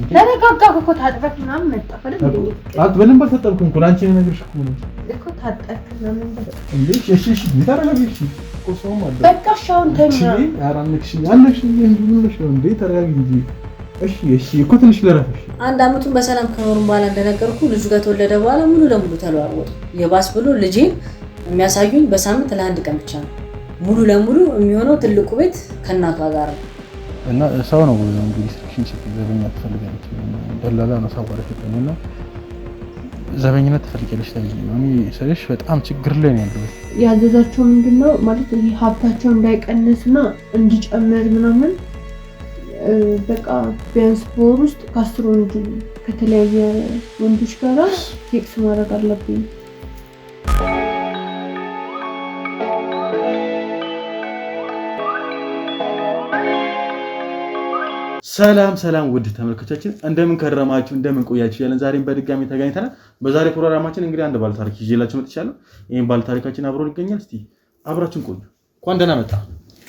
ተረጋጋ እኮ ታጥበክ ምናምን መጣ አይደል? በደንብ አልታጠብኩም እኮ አንቺ ነገርሽ እኮ ነው እኮ ታጠብክ ምናምን እንዴ? እሺ ተረጋግሽ እኮ ሰውም አለ። በቃ ሻውን ተኛ። አራንክሽ ምን ነው እንዴ? ተረጋጊ እንጂ። እሺ እኮ ትንሽ ለራፍሽ። አንድ አመቱን በሰላም ከኖሩን በኋላ እንደነገርኩ ልጁ ከተወለደ በኋላ ሙሉ ለሙሉ ተለዋወጡ። የባስ ብሎ ልጄን የሚያሳዩኝ በሳምንት ለአንድ ቀን ብቻ ነው። ሙሉ ለሙሉ የሚሆነው ትልቁ ቤት ከእናቷ ጋር ነው። እና ሰው ነው እንግዲህ ስልክሽን ዘበኛ ትፈልጋለች። ደላላ ነው ሳዋረክ እና ዘበኝነት ትፈልጋለች። እኔ ስልሽ በጣም ችግር ላይ ነው ያለው። ያዘዛቸው ምንድነው ማለት ይሄ ሀብታቸው እንዳይቀንስና እንዲጨምር ምናምን በቃ ቢያንስ በወር ውስጥ ከ10 ወንድ ከተለያየ ወንዶች ጋር ሴክስ ማድረግ አለብኝ። ሰላም ውድ ተመልካቾቻችን እንደምን ከረማችሁ እንደምን ቆያችሁ ያለን ዛሬም በድጋሚ ተገናኝተናል። በዛሬ ፕሮግራማችን እንግዲህ አንድ ባለ ታሪክ ይዤላችሁ መጥቻለሁ። ይሄን ባለ ታሪካችን አብሮን ይገኛል። እስቲ አብራችሁን ቆዩ። እንኳን ደህና መጣ።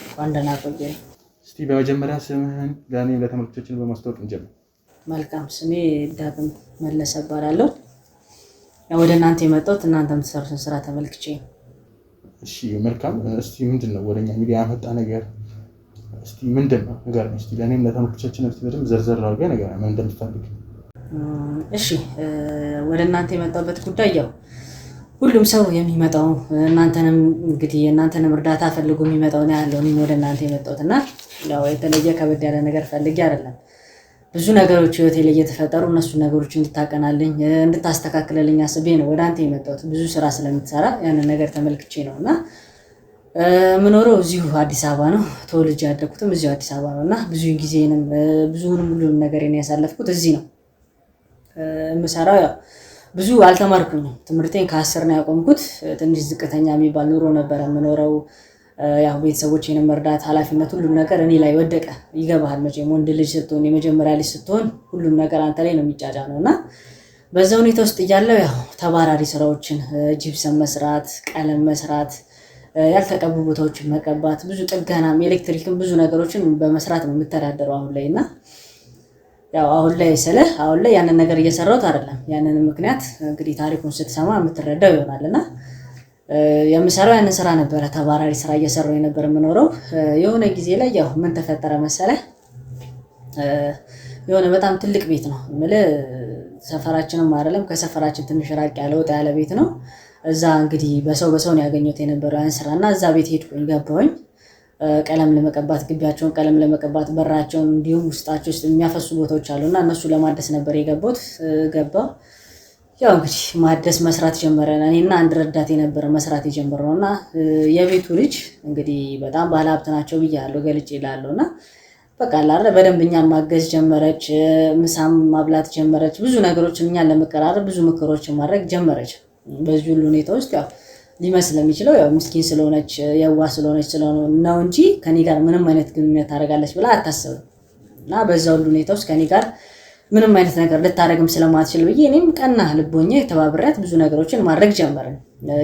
እንኳን ደህና ቆየ። እስቲ በመጀመሪያ ስምህን ለኔም ለተመልካቾቻችን በማስተዋወቅ እንጀምር። መልካም። ስሜ ዳግም መለሰ እባላለሁ። ወደ እናንተ የመጣሁት እናንተ የምትሰሩትን ስራ ተመልክቼ። እሺ መልካም። እስቲ ምንድነው ወደኛ ሚዲያ ያመጣ ነገር? እስቲ ምንድነው ነገር ነው? እስቲ ለኔም ለተመልካቾቻችን እስቲ በደንብ ዘርዘር አድርገህ ነገር ምን እንደምትፈልግ። እሺ ወደ እናንተ የመጣሁበት ጉዳይ ያው ሁሉም ሰው የሚመጣው እናንተንም እንግዲህ እናንተንም እርዳታ ፈልጎ የሚመጣው ነው ያለው። እኔ ወደ እናንተ የመጣሁትና ያው የተለየ ከበድ ያለ ነገር ፈልጌ አይደለም። ብዙ ነገሮች ህይወቴ ላይ እየተፈጠሩ እነሱ ነገሮች እንድታቀናልኝ እንድታስተካክልልኝ አስቤ ነው ወደ አንተ የመጣሁት። ብዙ ስራ ስለምትሰራ ያንን ነገር ተመልክቼ ነውና ምኖረው እዚሁ አዲስ አበባ ነው። ተወልጄ ያደኩትም እዚሁ አዲስ አበባ ነውና ብዙውን ሁሉንም ነገርን ያሳለፍኩት እዚህ ነው። የምሰራው ያው ብዙ አልተማርኩኝም። ትምህርቴን ከ10 ነው ያቆምኩት። ትንሽ ዝቅተኛ የሚባል ኑሮ ነበር የምኖረው። ያው ቤተሰቦቼንም መርዳት ኃላፊነት ሁሉም ነገር እኔ ላይ ወደቀ። ይገባሃል መቼም ወንድ ልጅ ስትሆን የመጀመሪያ ልጅ ስትሆን ሁሉም ነገር አንተ ላይ ነው የሚጫጫነውና በዛ ሁኔታ ውስጥ እያለሁ ያው ተባራሪ ስራዎችን ጂፕሰም መስራት፣ ቀለም መስራት፣ ያልተቀቡ ቦታዎችን መቀባት፣ ብዙ ጥገናም ኤሌክትሪክም ብዙ ነገሮችን በመስራት ነው የምተዳደረው አሁን ላይና ያው አሁን ላይ ያንን ነገር እየሰራሁት አይደለም። ያንን ምክንያት እንግዲህ ታሪኩን ስትሰማ የምትረዳው ይሆናልና የምሰራው ያንን ስራ ነበረ። ተባራሪ ስራ እየሰራሁ የነበረ የምኖረው የሆነ ጊዜ ላይ ያው ምን ተፈጠረ መሰለህ? የሆነ በጣም ትልቅ ቤት ነው ማለት ሰፈራችንም አይደለም ከሰፈራችን ትንሽ ራቅ ያለ ወጣ ያለ ቤት ነው። እዛ እንግዲህ በሰው ነው ያገኘሁት የነበረው ያን ስራና እዛ ቤት ሄድኩኝ ገባሁኝ። ቀለም ለመቀባት ግቢያቸውን ቀለም ለመቀባት በራቸውን እንዲሁም ውስጣቸው ውስጥ የሚያፈሱ ቦታዎች አሉና እነሱ ለማደስ ነበር የገባሁት። ገባሁ ያው እንግዲህ ማደስ መስራት ጀመረን። እኔና አንድ ረዳት የነበረ መስራት የጀመረውና የቤቱ ልጅ እንግዲህ በጣም ባለሀብት ናቸው ብያለሁ ገልጬ እላለሁና በቃ አላረ በደንብ እኛን ማገዝ ጀመረች። ምሳም ማብላት ጀመረች። ብዙ ነገሮችን እኛን ለመቀራረብ ብዙ ምክሮችን ማድረግ ጀመረች። በዚህ ሁሉ ሁኔታ ውስጥ ያው ሊመስል የሚችለው ያው ምስኪን ስለሆነች የዋህ ስለሆነች ነው እንጂ ከኔ ጋር ምንም አይነት ግንኙነት ታደርጋለች ብላ አታስብም። እና በዛ ሁሉ ሁኔታ ውስጥ ከኔ ጋር ምንም አይነት ነገር ልታረግም ስለማትችል ብዬ እኔም ቀና ልቦኛ የተባበሪያት ብዙ ነገሮችን ማድረግ ጀመርን።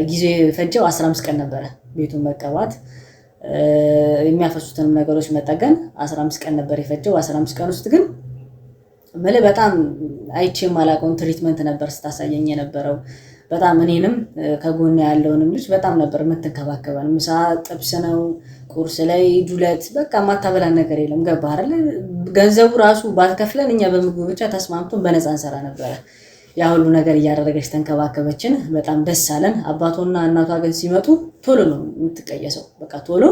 ጊዜ ፈጀው 15 ቀን ነበረ። ቤቱን መቀባት የሚያፈሱትንም ነገሮች መጠገን 15 ቀን ነበር የፈጀው። 15 ቀን ውስጥ ግን በጣም አይቼም አላውቀውም ትሪትመንት ነበር ስታሳየኝ የነበረው። በጣም እኔንም ከጎን ያለውንም ልጅ በጣም ነበር የምትንከባከበን። ምሳ ጥብስ ነው፣ ቁርስ ላይ ዱለት፣ በቃ ማታበላን ነገር የለም። ገባህ አይደል? ገንዘቡ ራሱ ባትከፍለን እኛ በምግቡ ብቻ ተስማምቶን በነፃ እንሰራ ነበረ። ያ ሁሉ ነገር እያደረገች ተንከባከበችን። በጣም ደስ አለን። አባቷና እናቷ ግን ሲመጡ ቶሎ ነው የምትቀየሰው። በቃ ቶሎ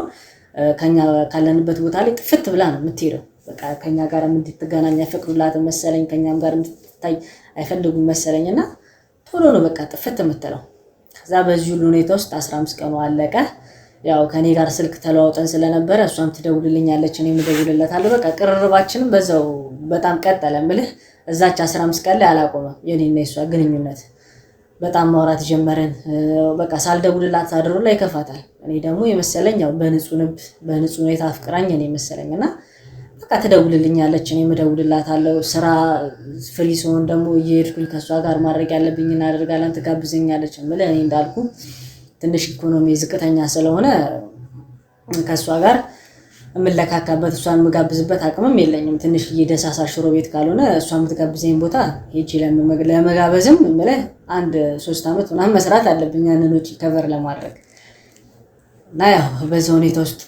ከኛ ካለንበት ቦታ ላይ ጥፍት ብላ ነው የምትሄደው። በቃ ከኛ ጋር እንድትገናኝ አይፈቅዱላትም መሰለኝ፣ ከኛም ጋር እንድትታይ አይፈልጉም መሰለኝና ቶሎ ነው በቃ ጥፍት የምትለው። ከዛ በዚህ ሁሉ ሁኔታ ውስጥ 15 ቀኑ አለቀ። ያው ከኔ ጋር ስልክ ተለዋውጠን ስለነበረ እሷም ትደውልልኛለች እኔም እደውልላታለሁ። በቃ ቅርርባችንም በዛው በጣም ቀጠለ። ምልህ እዛች 15 ቀን ላይ አላቆመም የኔና የሷ ግንኙነት። በጣም ማውራት ጀመረን። በቃ ሳልደውልላት ሳድሮ ላይ ይከፋታል። እኔ ደግሞ የመሰለኝ ያው በንጹህ ሁኔታ አፍቅራኝ እኔ መሰለኝና በቃ ትደውልልኛለች እኔም እደውልላታለሁ። ስራ ፍሪ ሲሆን ደግሞ እየሄድኩኝ ከሷ ጋር ማድረግ ያለብኝ እናደርጋለን። ትጋብዘኛለች። ምልህ እኔ እንዳልኩ ትንሽ ኢኮኖሚ ዝቅተኛ ስለሆነ ከሷ ጋር እምለካካበት እሷን የምጋብዝበት አቅምም የለኝም። ትንሽ እየደሳሳ ሽሮ ቤት ካልሆነ እሷ የምትጋብዘኝ ቦታ ሄጄ ለመጋበዝም እምልህ 1-3 ዓመት ምናምን መስራት አለብኝ ያንን ወጪ ከቨር ለማድረግ እና ያው በዛ ሁኔታ ውስጥ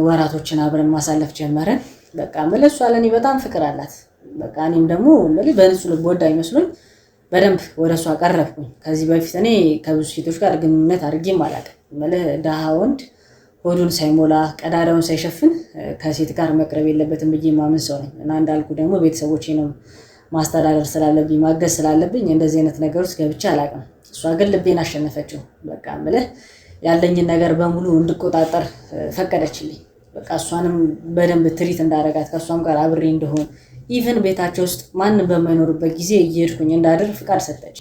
ወራቶችን አብረን ማሳለፍ ጀመረን። በቃ እምልህ እሷ ለእኔ በጣም ፍቅር አላት። በቃ እኔም ደግሞ እምልህ በንጹህ ልብ ወዳኝ መስሎኝ በደንብ ወደ እሷ ቀረብኩኝ። ከዚህ በፊት እኔ ከብዙ ሴቶች ጋር ግንኙነት አድርጌም አላውቅም። እምልህ ደሃ ወንድ ሆዱን ሳይሞላ ቀዳዳውን ሳይሸፍን ከሴት ጋር መቅረብ የለበትም ብዬ ማምን ሰው ነኝ እና እንዳልኩ ደግሞ ቤተሰቦቼንም ማስተዳደር ስላለብኝ ማገዝ ስላለብኝ እንደዚህ አይነት ነገር ውስጥ ገብቼ አላውቅም። እሷ ግን ልቤን አሸነፈችው። በቃ እምልህ ያለኝን ነገር በሙሉ እንድቆጣጠር ፈቀደችልኝ። በቃ እሷንም በደንብ ትሪት እንዳረጋት ከእሷም ጋር አብሬ እንደሆን ኢቨን ቤታቸው ውስጥ ማንም በማይኖርበት ጊዜ እየሄድኩኝ እንዳድር ፍቃድ ሰጠች።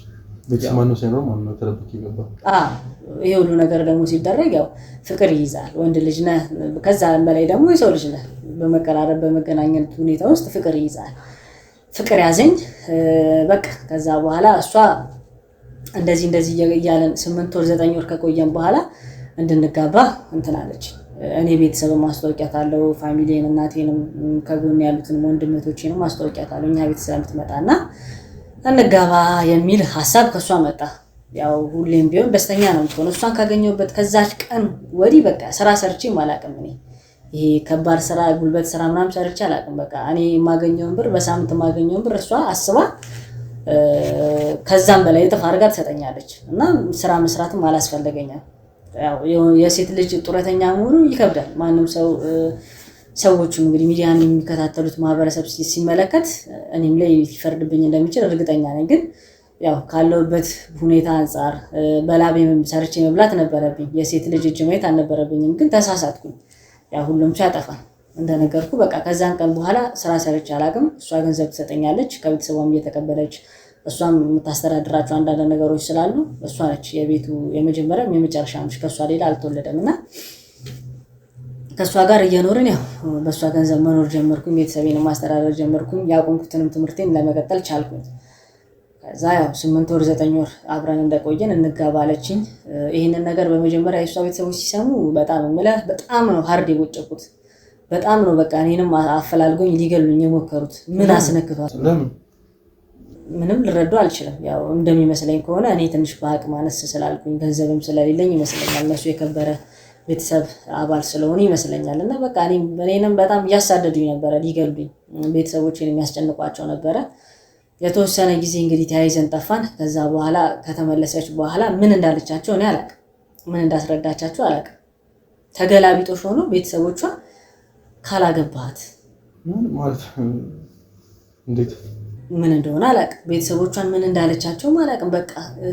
ማነው ሳይኖር ማነው ተረብክ ይገባ። ይሄ ሁሉ ነገር ደግሞ ሲደረግ ያው ፍቅር ይይዛል። ወንድ ልጅ ነህ፣ ከዛ በላይ ደግሞ የሰው ልጅ ነህ። በመቀራረብ በመገናኘት ሁኔታ ውስጥ ፍቅር ይይዛል። ፍቅር ያዘኝ። በቃ ከዛ በኋላ እሷ እንደዚህ እያለን 8 ወር 9 ወር ከቆየን በኋላ እንድንጋባ እንትን አለች። እኔ ቤተሰብ ማስታወቂያታለሁ፣ ፋሚሊን እናቴንም ከጎን ያሉትን ወንድሞቼንም ማስታወቂያታለሁ። እኛ ቤተሰብ የምትመጣና እንጋባ የሚል ሐሳብ ከሷ መጣ። ያው ሁሌም ቢሆን ደስተኛ ነው የምትሆነው እሷን ካገኘሁበት ከዛች ቀን ወዲህ በቃ ስራ ሰርቼ አላውቅም። እኔ ይሄ ከባድ ስራ ጉልበት ስራ ምናምን ሰርቼ አላውቅም። በቃ እኔ የማገኘውን ብር በሳምንት የማገኘውን ብር እሷ አስባ ከዛም በላይ እጥፍ አድርጋ ትሰጠኛለች እና ስራ መስራትም አላስፈልገኛል። ያው የሴት ልጅ ጡረተኛ መሆኑ ይከብዳል። ማንም ሰዎቹም እንግዲህ ሚዲያን የሚከታተሉት ማህበረሰብ ሲመለከት እኔም ላይ ሊፈርድብኝ እንደሚችል እርግጠኛ ነኝ። ግን ያው ካለውበት ሁኔታ አንፃር በላቤ ሰርቼ መብላት ነበረብኝ። የሴት ልጅ እጅ ማየት አልነበረብኝም። ግን ተሳሳትኩኝ። ያው ሁሉም ሰው ያጠፋል እንደነገርኩ። በቃ ከዛን ቀን በኋላ ስራ ሰርቼ አላውቅም። እሷ ገንዘብ ትሰጠኛለች ከቤተሰቧም እየተቀበለች እሷም የምታስተዳድራቸው አንዳንድ ነገሮች ስላሉ እሷ ነች የቤቱ የመጀመሪያም የመጨረሻም ልጅ። ከእሷ ሌላ አልተወለደም እና ከእሷ ጋር እየኖርን ያው በእሷ ገንዘብ መኖር ጀመርኩኝ። ቤተሰቤን ማስተዳደር ጀመርኩኝ። ያቆምኩትንም ትምህርቴን ለመቀጠል ቻልኩኝ። ከዛ ያው 8 ወር 9 ወር አብረን እንደቆየን እንጋባለችኝ። ይህንን ነገር በመጀመሪያ የእሷ ቤተሰቦች ሲሰሙ በጣም እምልህ በጣም ነው ሀርድ የቦጨቁት። በጣም ነው በቃ እኔንም አፈላልጎኝ ሊገሉኝ የሞከሩት። ምን አስነክቷል? ምንም ልረዱ አልችልም። ያው እንደሚመስለኝ ከሆነ እኔ ትንሽ በአቅም አነስ ስላልኩኝ ገንዘብም ስለሌለኝ ይመስለኛል። እነሱ የከበረ ቤተሰብ አባል ስለሆነ ይመስለኛል። እና በቃ እኔንም በጣም እያሳደዱኝ ነበረ፣ ሊገሉኝ ቤተሰቦቼን የሚያስጨንቋቸው ነበረ። የተወሰነ ጊዜ እንግዲህ ተያይዘን ጠፋን። ከዛ በኋላ ከተመለሰች በኋላ ምን እንዳለቻቸው እኔ አላውቅም፣ ምን እንዳስረዳቻቸው አላውቅም። ተገላቢጦሽ ሆኖ ቤተሰቦቿ ካላገባት ማለት እንዴት ምን እንደሆነ አላውቅም። ቤተሰቦቿን ምን እንዳለቻቸው አላውቅም። በቃ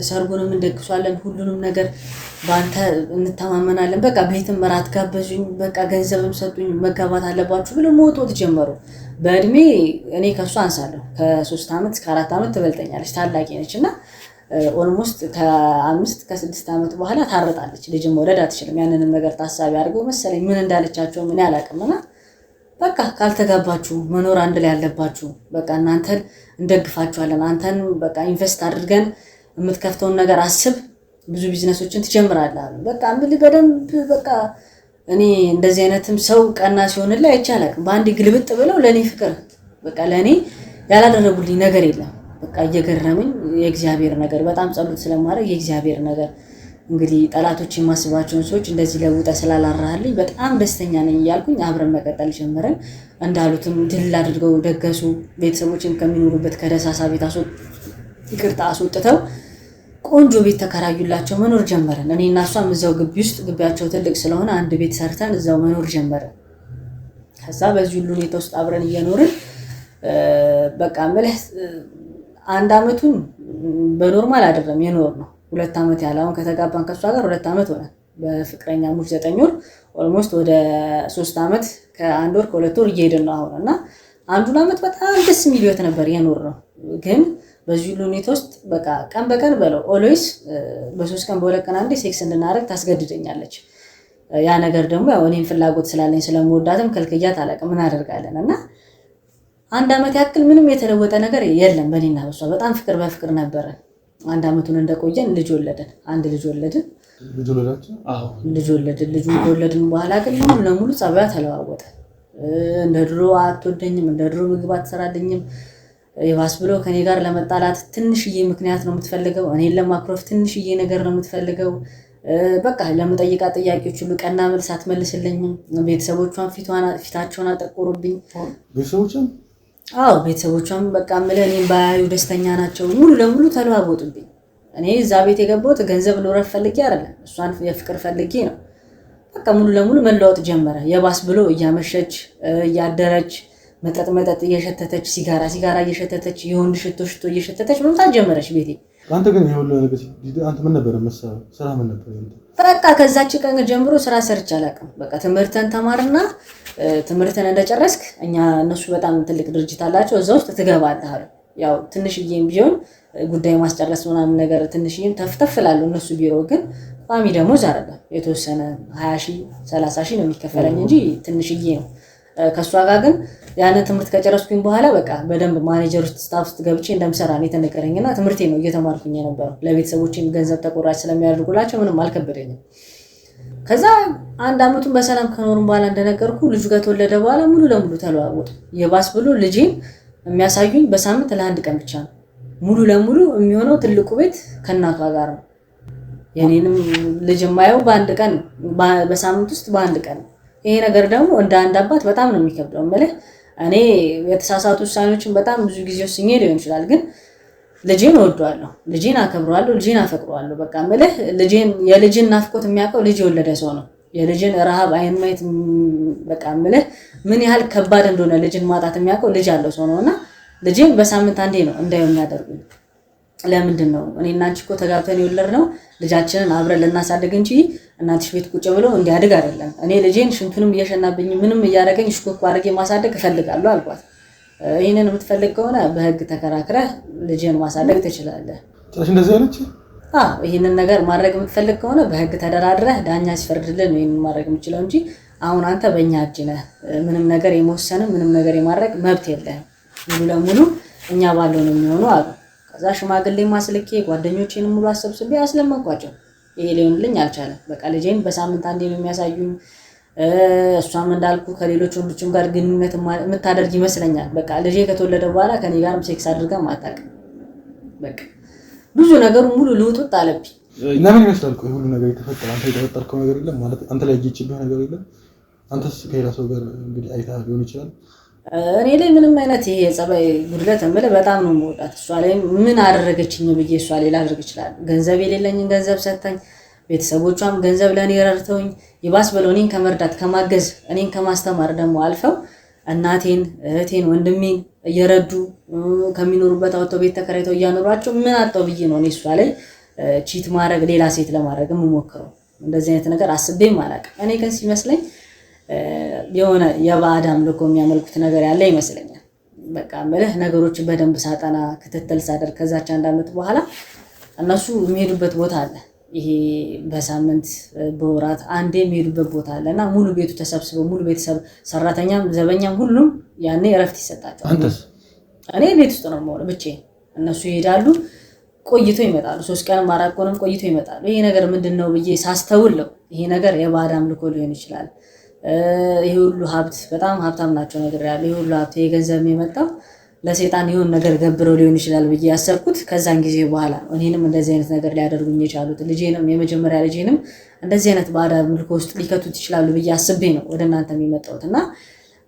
ሰርጉንም እንደግሷለን፣ ሁሉንም ነገር በአንተ እንተማመናለን። በቃ ቤትም እራት ጋበዙኝ፣ በቃ ገንዘብም ሰጡኝ፣ መጋባት አለባችሁ ብለው መወጥወጥ ጀመሩ። በእድሜ እኔ ከሷ አንሳለሁ። ከ3 ዓመት እስከ 4 ዓመት ትበልጠኛለች፣ ታላቂ ነች እና ኦልሞስት ከ5 ከ6 ዓመት በኋላ ታረጣለች። ልጅም መውለድ አትችልም። ያንንም ነገር ታሳቢ አድርገው መሰለኝ ምን እንዳለቻቸው ምን አላውቅምና በቃ ካልተጋባችሁ መኖር አንድ ላይ ያለባችሁ፣ በቃ እናንተን እንደግፋችኋለን፣ አንተን በቃ ኢንቨስት አድርገን የምትከፍተውን ነገር አስብ፣ ብዙ ቢዝነሶችን ትጀምራለህ። በቃ በደንብ በቃ እኔ እንደዚህ አይነትም ሰው ቀና ሲሆንልህ አይቻልም። በአንድ ግልብጥ ብለው ለኔ ፍቅር በቃ ለኔ ያላደረጉልኝ ነገር የለም። በቃ እየገረመኝ የእግዚአብሔር ነገር በጣም ጸሎት ስለማድረግ የእግዚአብሔር ነገር እንግዲህ ጠላቶች የማስባቸውን ሰዎች እንደዚህ ለውጣ ስላላራህልኝ በጣም ደስተኛ ነኝ እያልኩኝ አብረን መቀጠል ጀመረን። እንዳሉትም ድል አድርገው ደገሱ። ቤተሰቦችን ከሚኖሩበት ከደሳሳ ቤት አስወጥተው ቆንጆ ቤት ተከራዩላቸው፣ መኖር ጀመረን። እኔ እና እሷም እዛው ግቢ ውስጥ ግቢያቸው ትልቅ ስለሆነ አንድ ቤት ሰርተን እዛው መኖር ጀመረን። ከዛ በዚህ ሁሉ ሁኔታ ውስጥ አብረን እየኖርን በቃ ማለት 1 ዓመቱን በኖርማል አይደለም የኖር ነው። 2 ዓመት ያህል አሁን ከተጋባን ከሷ ጋር 2 ዓመት ሆነ። በፍቅረኛሞች 9 ወር ኦልሞስት ወደ 3 ዓመት ከ1 ወር ከ2 ወር እየሄድን ነው አሁን እና 1 ዓመት በጣም ደስ የሚል ህይወት ነበር የኖር ነው። ግን በዚህ ሁሉ ሁኔታ ውስጥ በቃ ቀን በቀን በለው ኦልዌይስ በ3 ቀን በ2 ቀን አንዴ ሴክስ እንድናደርግ ታስገድደኛለች። ያ ነገር ደግሞ ያው እኔም ፍላጎት ስላለኝ ስለምወዳትም ከልክያት አላውቅም ምን አደርጋለን እና 1 ዓመት ያክል ምንም የተለወጠ ነገር የለም በእኔና በሷ። በጣም ፍቅር በፍቅር ነበረ። 1 ዓመቱን እንደቆየን ልጅ ወለድን። አንድ ልጅ ወለድን። ልጅ ወለዳችሁ? አዎ ልጅ ወለድን። ልጁን ከወለድን በኋላ ግን ሙሉ ለሙሉ ጸባያ ተለዋወጠ። እንደ ድሮ አትወደኝም፣ እንደ ድሮ ምግብ አትሰራልኝም። ይባስ ብሎ ከኔ ጋር ለመጣላት ትንሽዬ ምክንያት ነው የምትፈልገው። እኔን ለማክሮፍ ትንሽዬ ነገር ነው የምትፈልገው። በቃ ለምጠይቃት ጥያቄዎች ሁሉ ቀና መልስ አትመልስልኝም። ቤተሰቦቿን ፊታቸውን አጠቆሩብኝ። ቤተሰቦቿም በቃ ምለ እኔን ባያዩ ደስተኛ ናቸው። ሙሉ ለሙሉ ተለዋወጡብኝ። እኔ እዛ ቤት የገባሁት ገንዘብ ኖረፍ ፈልጌ አይደለም፣ እሷን የፍቅር ፈልጌ ነው። በቃ ሙሉ ለሙሉ መለዋወጥ ጀመረ። የባስ ብሎ እያመሸች እያደረች መጠጥ እየሸተተች ሲጋራ እየሸተተች የወንድ ሽቶ እየሸተተች መምጣት ጀመረች ቤቴ። አንተ ግን ይኸውልህ ነገር አንተ ምን ነበር መሰለህ ስራ ምን ነበር? በቃ ከዛች ቀን ጀምሮ ስራ ሰርቼ አላውቅም። በቃ ትምህርትን ተማርና ትምህርትን እንደጨረስክ እነሱ በጣም ትልቅ ድርጅት አላቸው፣ እዛ ውስጥ ትገባለህ አሉ። ያው ትንሽዬም ቢሆን ጉዳይ ማስጨረስ ምናምን ነገር ትንሽዬም ተፍተፍላለሁ። እነሱ ቢሮ ግን ቋሚ ደሞዝ አይደለም፣ የተወሰነ 20,000 30,000 ነው የሚከፈለኝ እንጂ ትንሽዬ ነው። ከሷ ጋር ግን ያን ትምህርት ከጨረስኩኝ በኋላ በቃ በደንብ ማኔጀር ውስጥ ስታፍ ውስጥ ገብቼ እንደምሰራ ነው የተነገረኝና ትምህርቴ ነው እየተማርኩኝ የነበረው። ለቤተሰቦቼም ገንዘብ ተቆራጭ ስለሚያደርጉላቸው ምንም አልከበደኝም። ከዛ አንድ አመቱን በሰላም ከኖርን በኋላ እንደነገርኩ ልጁ ከተወለደ በኋላ ሙሉ ለሙሉ ተለዋወጡ። የባስ ብሎ ልጄን የሚያሳዩኝ በሳምንት ለአንድ ቀን ብቻ ነው። ሙሉ ለሙሉ የሚሆነው ትልቁ ቤት ከእናቷ ጋር ነው። የኔንም ልጅ የማየው በአንድ ቀን በሳምንት ውስጥ በአንድ ቀን። ይሄ ነገር ደግሞ እንደ አንድ አባት በጣም ነው የሚከብደው። ማለት እኔ የተሳሳቱ ውሳኔዎችን በጣም ብዙ ጊዜ ወስኜ ሊሆን ይችላል፣ ግን ልጄን እወደዋለሁ፣ ልጄን አከብረዋለሁ፣ ልጄን አፈቅረዋለሁ። በቃ ማለት የልጅን ናፍቆት የሚያውቀው ልጅ የወለደ ሰው ነው። የልጅን ረሃብ አይን ማየት በቃ ማለት ምን ያህል ከባድ እንደሆነ ልጅን ማጣት የሚያውቀው ልጅ ያለው ሰው ነውና ልጄን በሳምንት አንዴ ነው እንዳየው የሚያደርጉኝ። ለምንድን ነው እኔና አንቺ እኮ ተጋብተን የወለድነው ልጃችንን አብረን ልናሳድግ እንጂ እናትሽ ቤት ቁጭ ብሎ እንዲያድግ አይደለም። እኔ ልጄን ሽንቱንም እየሸናብኝ ምንም እያደረገኝ ሽኮኮ አድርጌ ማሳደግ እፈልጋለሁ አልኳት። ይህንን የምትፈልግ ከሆነ በህግ ተከራክረህ ልጄን ማሳደግ ትችላለህ። እንደዚህ አለች። ይህንን ነገር ማድረግ የምትፈልግ ከሆነ በህግ ተደራድረህ ዳኛ ሲፈርድልን ነው ይህንን ማድረግ የምችለው እንጂ አሁን አንተ በእኛ እጅ ነህ። ምንም ነገር የመወሰንም ምንም ነገር የማድረግ መብት የለህም። ሙሉ ለሙሉ እኛ ባለው ነው የሚሆነው አሉ። ከዛ ሽማግሌ ማስልኬ ጓደኞቼን ሙሉ አሰብስቤ አስለመንኳቸው። ይሄ ሊሆንልኝ አልቻለም። በቃ ልጄን በሳምንት አንዴ ነው የሚያሳዩኝ። እሷም እንዳልኩ ከሌሎች ወንዶችም ጋር ግንኙነት የምታደርግ ይመስለኛል። በቃ ልጄ ከተወለደ በኋላ ከኔ ጋርም ሴክስ አድርጋ አታውቅም። በቃ ብዙ ነገሩ ሙሉ ልውጥጥ አለብኝ። ለምን ይመስላል ቆይ ሁሉ ነገር የተፈጠረ? አንተ የተፈጠርከው ነገር የለም ማለት አንተ ላይ እየችብህ ነገር የለም? አንተስ ከሌላ ሰው ጋር እንግዲህ አይታ ሊሆን ይችላል። እኔ ላይ ምንም አይነት ይሄ የጸባይ ጉድለት እምልህ በጣም ነው የምወዳት። እሷ ላይ ምን አደረገችኝ ብዬ እሷ ላይ ላደርግ ይችላል? ገንዘብ የሌለኝን ገንዘብ ሰጥታኝ፣ ቤተሰቦቿም ገንዘብ ለእኔ ረድተውኝ፣ ይባስ ብለው እኔን ከመርዳት ከማገዝ እኔን ከማስተማር ደግሞ አልፈው እናቴን፣ እህቴን፣ ወንድሜን እየረዱ ከሚኖሩበት አውጥተው ቤት ተከራይተው እያኖሯቸው ምን አጣው ብዬ ነው እኔ እሷ ላይ ቺት ማድረግ ሌላ ሴት ለማድረግ የምሞክረው። እንደዚህ አይነት ነገር አስቤም አላውቅም። እኔ ግን ሲመስለኝ የሆነ የባዕድ አምልኮ የሚያመልኩት ነገር ያለ ይመስለኛል። በቃ ማለት ነገሮችን በደንብ ሳጠና ክትትል ሳደርግ ከዛች አንድ አመት በኋላ እነሱ የሚሄዱበት ቦታ አለ። ይሄ በሳምንት በወራት አንዴ የሚሄዱበት ቦታ አለና ሙሉ ቤቱ ተሰብስበው ሙሉ ቤተሰብ ሰራተኛም ዘበኛም ሁሉም ያኔ እረፍት ይሰጣቸዋል። አንተስ? እኔ ቤት ውስጥ ነው የምሆነው ብቻዬን። እነሱ ይሄዳሉ፣ ቆይተው ይመጣሉ። 3 ቀንም 4 ቀንም ቆይተው ይመጣሉ። ይሄ ነገር ምንድነው ብዬ ሳስተውለው ይሄ ነገር የባዕድ አምልኮ ሊሆን ይችላል። ይሄ ሁሉ ሀብት በጣም ሀብታም ናቸው ነገር ያለው ይሄ ሁሉ ሀብት የገንዘብ የመጣው ለሰይጣን ይሁን ነገር ገብረው ሊሆን ይችላል ብዬ ያሰብኩት ከዛን ጊዜ በኋላ እኔንም እንደዚህ አይነት ነገር ሊያደርጉኝ የቻሉት ልጄንም የመጀመሪያ ልጄንም እንደዚህ አይነት ባዕድ አምልኮ ውስጥ ሊከቱት ይችላሉ ብዬ አስቤ ነው ወደ እናንተ የሚመጣሁት። እና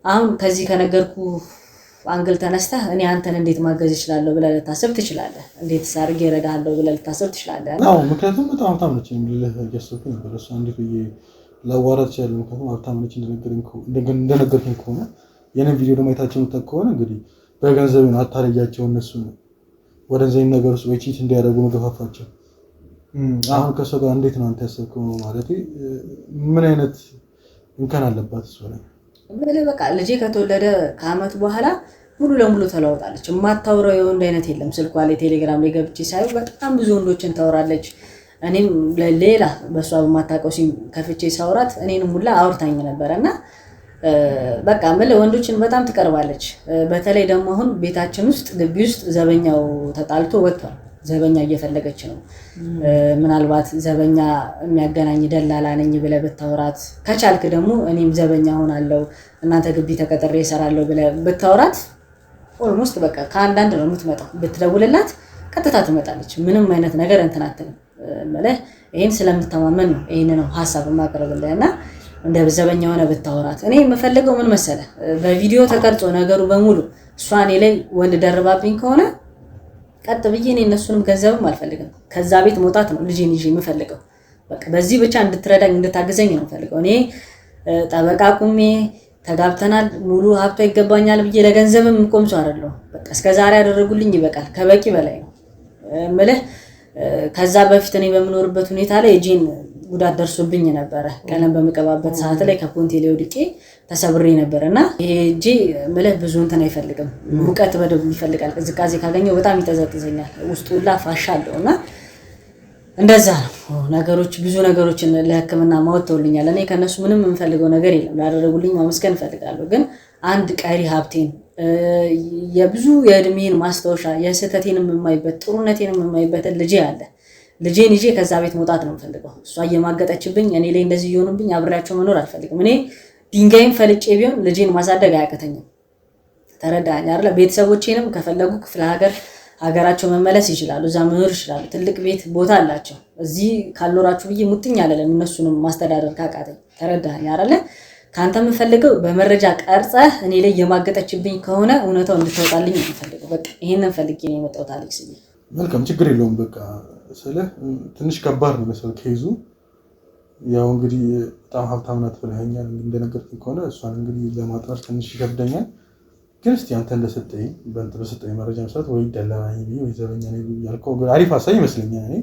አሁን ከዚህ ከነገርኩ አንግል ተነስተህ እኔ አንተን እንዴት ማገዝ እችላለሁ ብለህ ልታስብ ትችላለህ። እንዴት ሳርጌ እረዳሃለሁ ብለህ ልታስብ ትችላለህ። አዎ ምክንያቱም በጣም ሀብታም ነች የሚልህ እያሰብኩ ነበር። እሷ እንዴት ብዬ ላዋራት ይችላል? ምክንያቱም ሀብታም ነች እንደነገርከኝ ከሆነ የኔን ቪዲዮ ደግሞ አይታችሁ የምታውቅ ከሆነ እንግዲህ በገንዘብ ነው አታለያቸው። እነሱ ወደዚህ ነገር ውስጥ ወይ ቺት እንዲያደርጉ መገፋፋቸው። አሁን ከሷ ጋር እንዴት ነው አንተ ያሰብከው? ማለት ምን አይነት እንከን አለባት እሷ ላይ? በቃ ልጄ ከተወለደ ከአመት በኋላ ሙሉ ለሙሉ ተለውጣለች። የማታወራው የወንድ አይነት የለም። ስልኳ ላይ ቴሌግራም ላይ ገብቼ ሳይው በጣም ብዙ ወንዶችን ታወራለች። እኔም ሌላ በሷ በማታውቀው ሲም ከፍቼ ሳውራት እኔንም ሁላ አውርታኝ ነበርና በቃ ወንዶችን በጣም ትቀርባለች። በተለይ ደግሞ አሁን ቤታችን ውስጥ ግቢ ውስጥ ዘበኛው ተጣልቶ ወጥቷል። ዘበኛ እየፈለገች ነው። ምናልባት ዘበኛ የሚያገናኝ ደላላ ነኝ ብለህ ብታወራት ከቻልክ ደግሞ እኔም ዘበኛ ሆናለሁ እናንተ ግቢ ተቀጥሬ እሰራለሁ ብለህ ብታወራት ኦልሞስት በቃ ከአንዳንድ ነው የምትመጣው። ብትደውልላት ቀጥታ ትመጣለች። ምንም አይነት ነገር እንትን አትልም ማለት ይሄን ስለምትተማመን ነው ይሄን ነው ሐሳብ ማቀርብልህ እና እንደ ዘበኛ ሆነ ብታወራት እኔ የምፈልገው ምን መሰለህ በቪዲዮ ተቀርጾ ነገሩ በሙሉ እሷ እኔ ላይ ወንድ ደርባብኝ ከሆነ ቀጥ ብዬ እኔ እነሱንም ገንዘብም አልፈልግም ከዛ ቤት መውጣት ነው ልጄን ይዤ የምፈልገው በቃ በዚህ ብቻ እንድትረዳኝ እንድታግዘኝ ነው የምፈልገው እኔ ጠበቃ ቁሜ ተጋብተናል ሙሉ ሀብቷ ይገባኛል ብዬ ለገንዘብም ቆም ሰው አይደለሁ በቃ እስከዛሬ ያደረጉልኝ ይበቃል ከበቂ በላይ ነው እምልህ ከዛ በፊት እኔ በመኖርበት ሁኔታ ላይ እጄን ጉዳት ደርሶብኝ ነበር ቀለም በመቀባበት ሰዓት ላይ ከፖንቴ ላይ ወድቄ ተሰብሬ ነበርና ይሄ እጄ እምልህ ብዙ እንትን አይፈልግም ሙቀት በደንብ ይፈልጋል ቅዝቃዜ ካገኘው በጣም ይጠዘጥዘኛል ውስጡ ሁላ ፋሻ አለውና እንደዛ ነው ነገሮች ብዙ ነገሮችን ለህክምና ማወጣውልኛል እኔ ከነሱ ምንም የምፈልገው ነገር የለም ላደረጉልኝ ማመስገን እፈልጋለሁ ግን አንድ ቀሪ ሀብቴን የብዙ የእድሜን ማስተዋሻ የስህተቴንም የማይበት ጥሩነቴንም የማይበት ልጄ አለ ልጄን ይዤ ከዛ ቤት መውጣት ነው የምፈልገው እሷ እየማገጠችብኝ እኔ ላይ እንደዚህ ይሆኑብኝ አብሬያቸው መኖር አልፈልግም እኔ ድንጋይም ፈልጬ ቢሆን ልጄን ማሳደግ አያቀተኝም ተረዳኸኝ አይደል ቤተሰቦቼንም ከፈለጉ ክፍለ ሀገራቸው መመለስ ይችላሉ እዛ መኖር ይችላሉ ትልቅ ቤት ቦታ አላቸው እዚህ ካልኖራችሁ ብዬ ሙጥኝ አለለም እነሱንም ማስተዳደር ካቃተኝ ተረዳኸኝ አይደል ካንተ የምፈልገው በመረጃ ቀርጸህ እኔ ላይ የማገጠችብኝ ከሆነ እውነታው እንድትወጣልኝ ነው የምፈልገው በቃ ይሄንን ፈልጌ ነው የመጣሁት አሌክስ መልካም ችግር የለውም በቃ ስለ ትንሽ ከባድ ነው መሰል ከይዙ ያው እንግዲህ በጣም ሀብታም ናት ብለኸኛል እንደነገርኩኝ ከሆነ እሷን እንግዲህ ለማጥራት ትንሽ ይከብደኛል ግን እስቲ አንተ እንደሰጠኝ በሰጠኝ መረጃ መሰረት ወይ ደላላኝ ወይ ዘበኛ ነኝ ያልከው አሪፍ ሀሳብ ይመስለኛል እኔ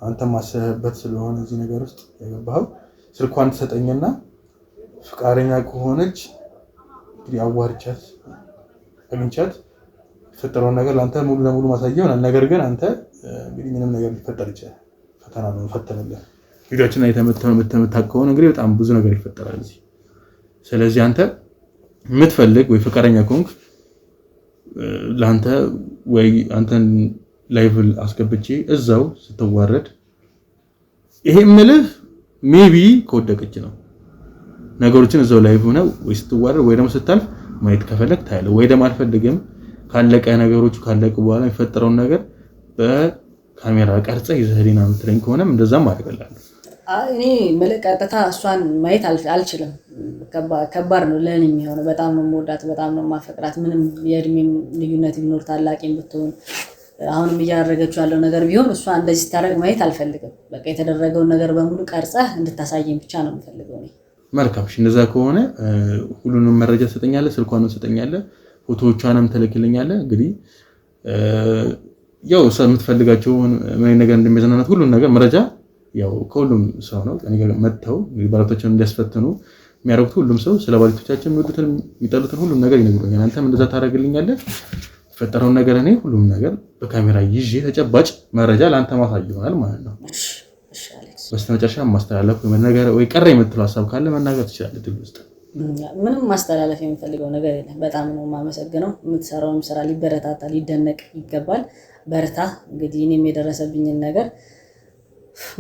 አንተም ማሰብበት ስለሆነ እዚህ ነገር ውስጥ የገባኸው ስልኳን ትሰጠኝና ፍቃደኛ ከሆነች እንግዲህ አዋርቻት አግኝቻት የፈጠረውን ነገር ለአንተ ሙሉ ለሙሉ ማሳየው ይሆናል ነገር ግን አንተ እንግዲህ ምንም ነገር ሊፈጠር ይችላል ፈተና ነው ፈተነልህ ቪዲዮችን ላይ ተመታከው እንግዲህ በጣም ብዙ ነገር ይፈጠራል እዚህ ስለዚህ አንተ የምትፈልግ ወይ ፍቃደኛ ከሆንክ ለአንተ ወይ አንተን ላይቭ አስገብቼ እዛው ስትዋረድ ይሄ ምልህ ሜቢ ከወደቀች ነው ነገሮችን እዛው ላይቭ ነው ወይ ስትዋረድ ወይ ደግሞ ስታልፍ ማየት ከፈለክ ታያለህ ወይ ደግሞ አልፈልግም ካለቀ ነገሮች ካለቀ በኋላ የሚፈጠረውን ነገር በካሜራ ቀርጸ ይዘህሊና ምትረኝ ከሆነም እንደዛም አድርገላለሁ እኔ መለቀጣታ እሷን ማየት አልችልም ከባድ ነው ለኔ የሚሆነው በጣም ነው የምወዳት በጣም ነው ማፈቅራት ምንም የእድሜ ልዩነት ቢኖር ታላቂም ብትሆን አሁንም እያደረገችው ያለው ነገር ቢሆን እሷ እንደዚህ ታረግ ማየት አልፈልግም በቃ የተደረገውን ነገር በሙሉ ቀርጸህ እንድታሳየኝ ብቻ ነው የምፈልገው እኔ መልካም እሺ እንደዛ ከሆነ ሁሉንም መረጃ ሰጠኛለህ ስልኳንም ሰጠኛለህ ፎቶዎቿንም ተልክልኛለህ እንግዲህ ያው የምትፈልጋቸው ምን ነገር እንደሚያዘናናት ሁሉን ነገር መረጃ ያው ከሁሉም ሰው ነው እኔ ጋር መጥተው ባለቶችን እንዲያስፈትኑ የሚያደርጉት ሁሉም ሰው ስለ ባለቶቻችን የሚወዱትን የሚጠሉትን ሁሉም ነገር ይነግሩኛል አንተም እንደዛ ታደርግልኛለህ ፈጠረው ነገር እኔ ሁሉም ነገር በካሜራ ይዤ ተጨባጭ መረጃ ለአንተ ማሳየው ይሆናል ማለት ነው እሺ አሌክስ በስተመጨረሻ ማስተላለፍ ወይ ነገር ወይ ቀረ የምትለው ሐሳብ ካለ መናገር ትችላለህ ድል ውስጥ ምንም ማስተላለፍ የምፈልገው ነገር የለም በጣም ነው ማመሰግነው የምትሰራውም ስራ ሊበረታታ ሊደነቅ ይገባል በርታ እንግዲህ እኔም የደረሰብኝን ነገር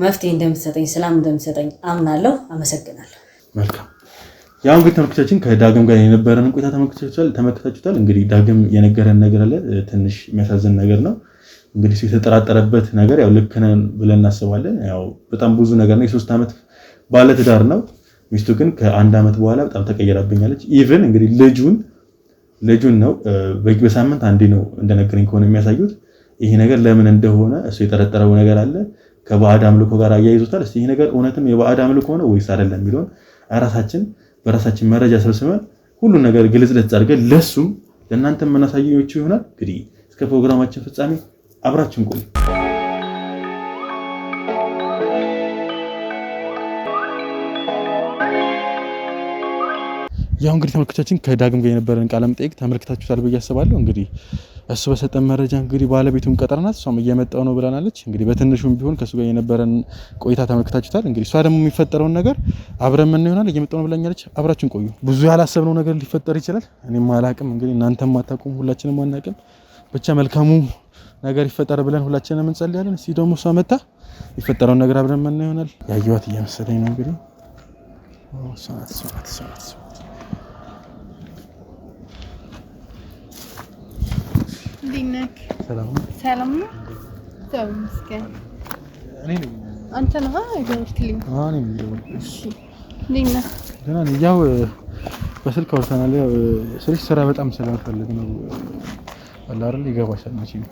መፍትሄ እንደምትሰጠኝ ሰላም እንደምትሰጠኝ አምናለሁ አመሰግናለሁ መልካም ያው እንግዲህ ተመልካቾቻችን ከዳግም ጋር የነበረን ቆይታ ተመልክታችኋል እንግዲህ ዳግም የነገረን ነገር አለ ትንሽ የሚያሳዝን ነገር ነው እንግዲህ የተጠራጠረበት ነገር ያው ልክ ነን ብለን እናስባለን ያው በጣም ብዙ ነገር ነው የ3 አመት ባለ ትዳር ነው ሚስቱ ግን ከአንድ አመት በኋላ በጣም ተቀየራብኛለች ኢቭን እንግዲህ ልጁን ነው በሳምንት አንዴ ነው እንደነገረኝ ከሆነ የሚያሳዩት ይሄ ነገር ለምን እንደሆነ እሱ የጠረጠረው ነገር አለ ከባዕድ አምልኮ ጋር አያይዞታል እስቲ ይሄ ነገር እውነትም የባዕድ አምልኮ ነው ወይስ አይደለም የሚለውን በራሳችን መረጃ ሰብስበን ሁሉ ነገር ግልጽ አድርገን ለሱም ለእናንተም መናሳየው ይሆናል እንግዲህ እስከ ፕሮግራማችን ፍጻሜ አብራችን ቆዩ ያው እንግዲህ ተመልካቾቻችን ከዳግም ጋር የነበረን ቃለ መጠይቅ ተመልክታችኋል ብዬ አስባለሁ እንግዲህ እሱ በሰጠን መረጃ እንግዲህ ባለቤቱን ቀጠርናት እሷም እየመጣው ነው ብላናለች እንግዲህ በትንሹም ቢሆን ከሱ ጋር የነበረን ቆይታ ተመልክታችኋል እንግዲህ እሷ ደግሞ የሚፈጠረውን ነገር አብረን ምን ይሆናል እየመጣው ነው ብላኛለች አብራችን ቆዩ ብዙ ያላሰብነው ነገር ሊፈጠር ይችላል እኔም አላቅም እንግዲህ እናንተም አታውቁም ሁላችንም አናውቅም ብቻ መልካሙ ነገር ይፈጠር ብለን ሁላችንም እንጸልያለን። እስቲ ደግሞ እሷ መጣ ይፈጠረውን ነገር አብረን ምን ይሆናል ያየዋት እየመሰለኝ ነው እንግዲህ ሰዓት ዲናክ ሰላም ነው ተመስገን። እኔ ነኝ አንተ ነህ አይደልክልኝ? እኔ ነኝ። እሺ ዲና ደህና ነኝ። ያው በስልክ አውርተናል። ያው ስልሽ ስራ በጣም ስለምፈልግ ነው አለ አይደል? ይገባሻል መቼም።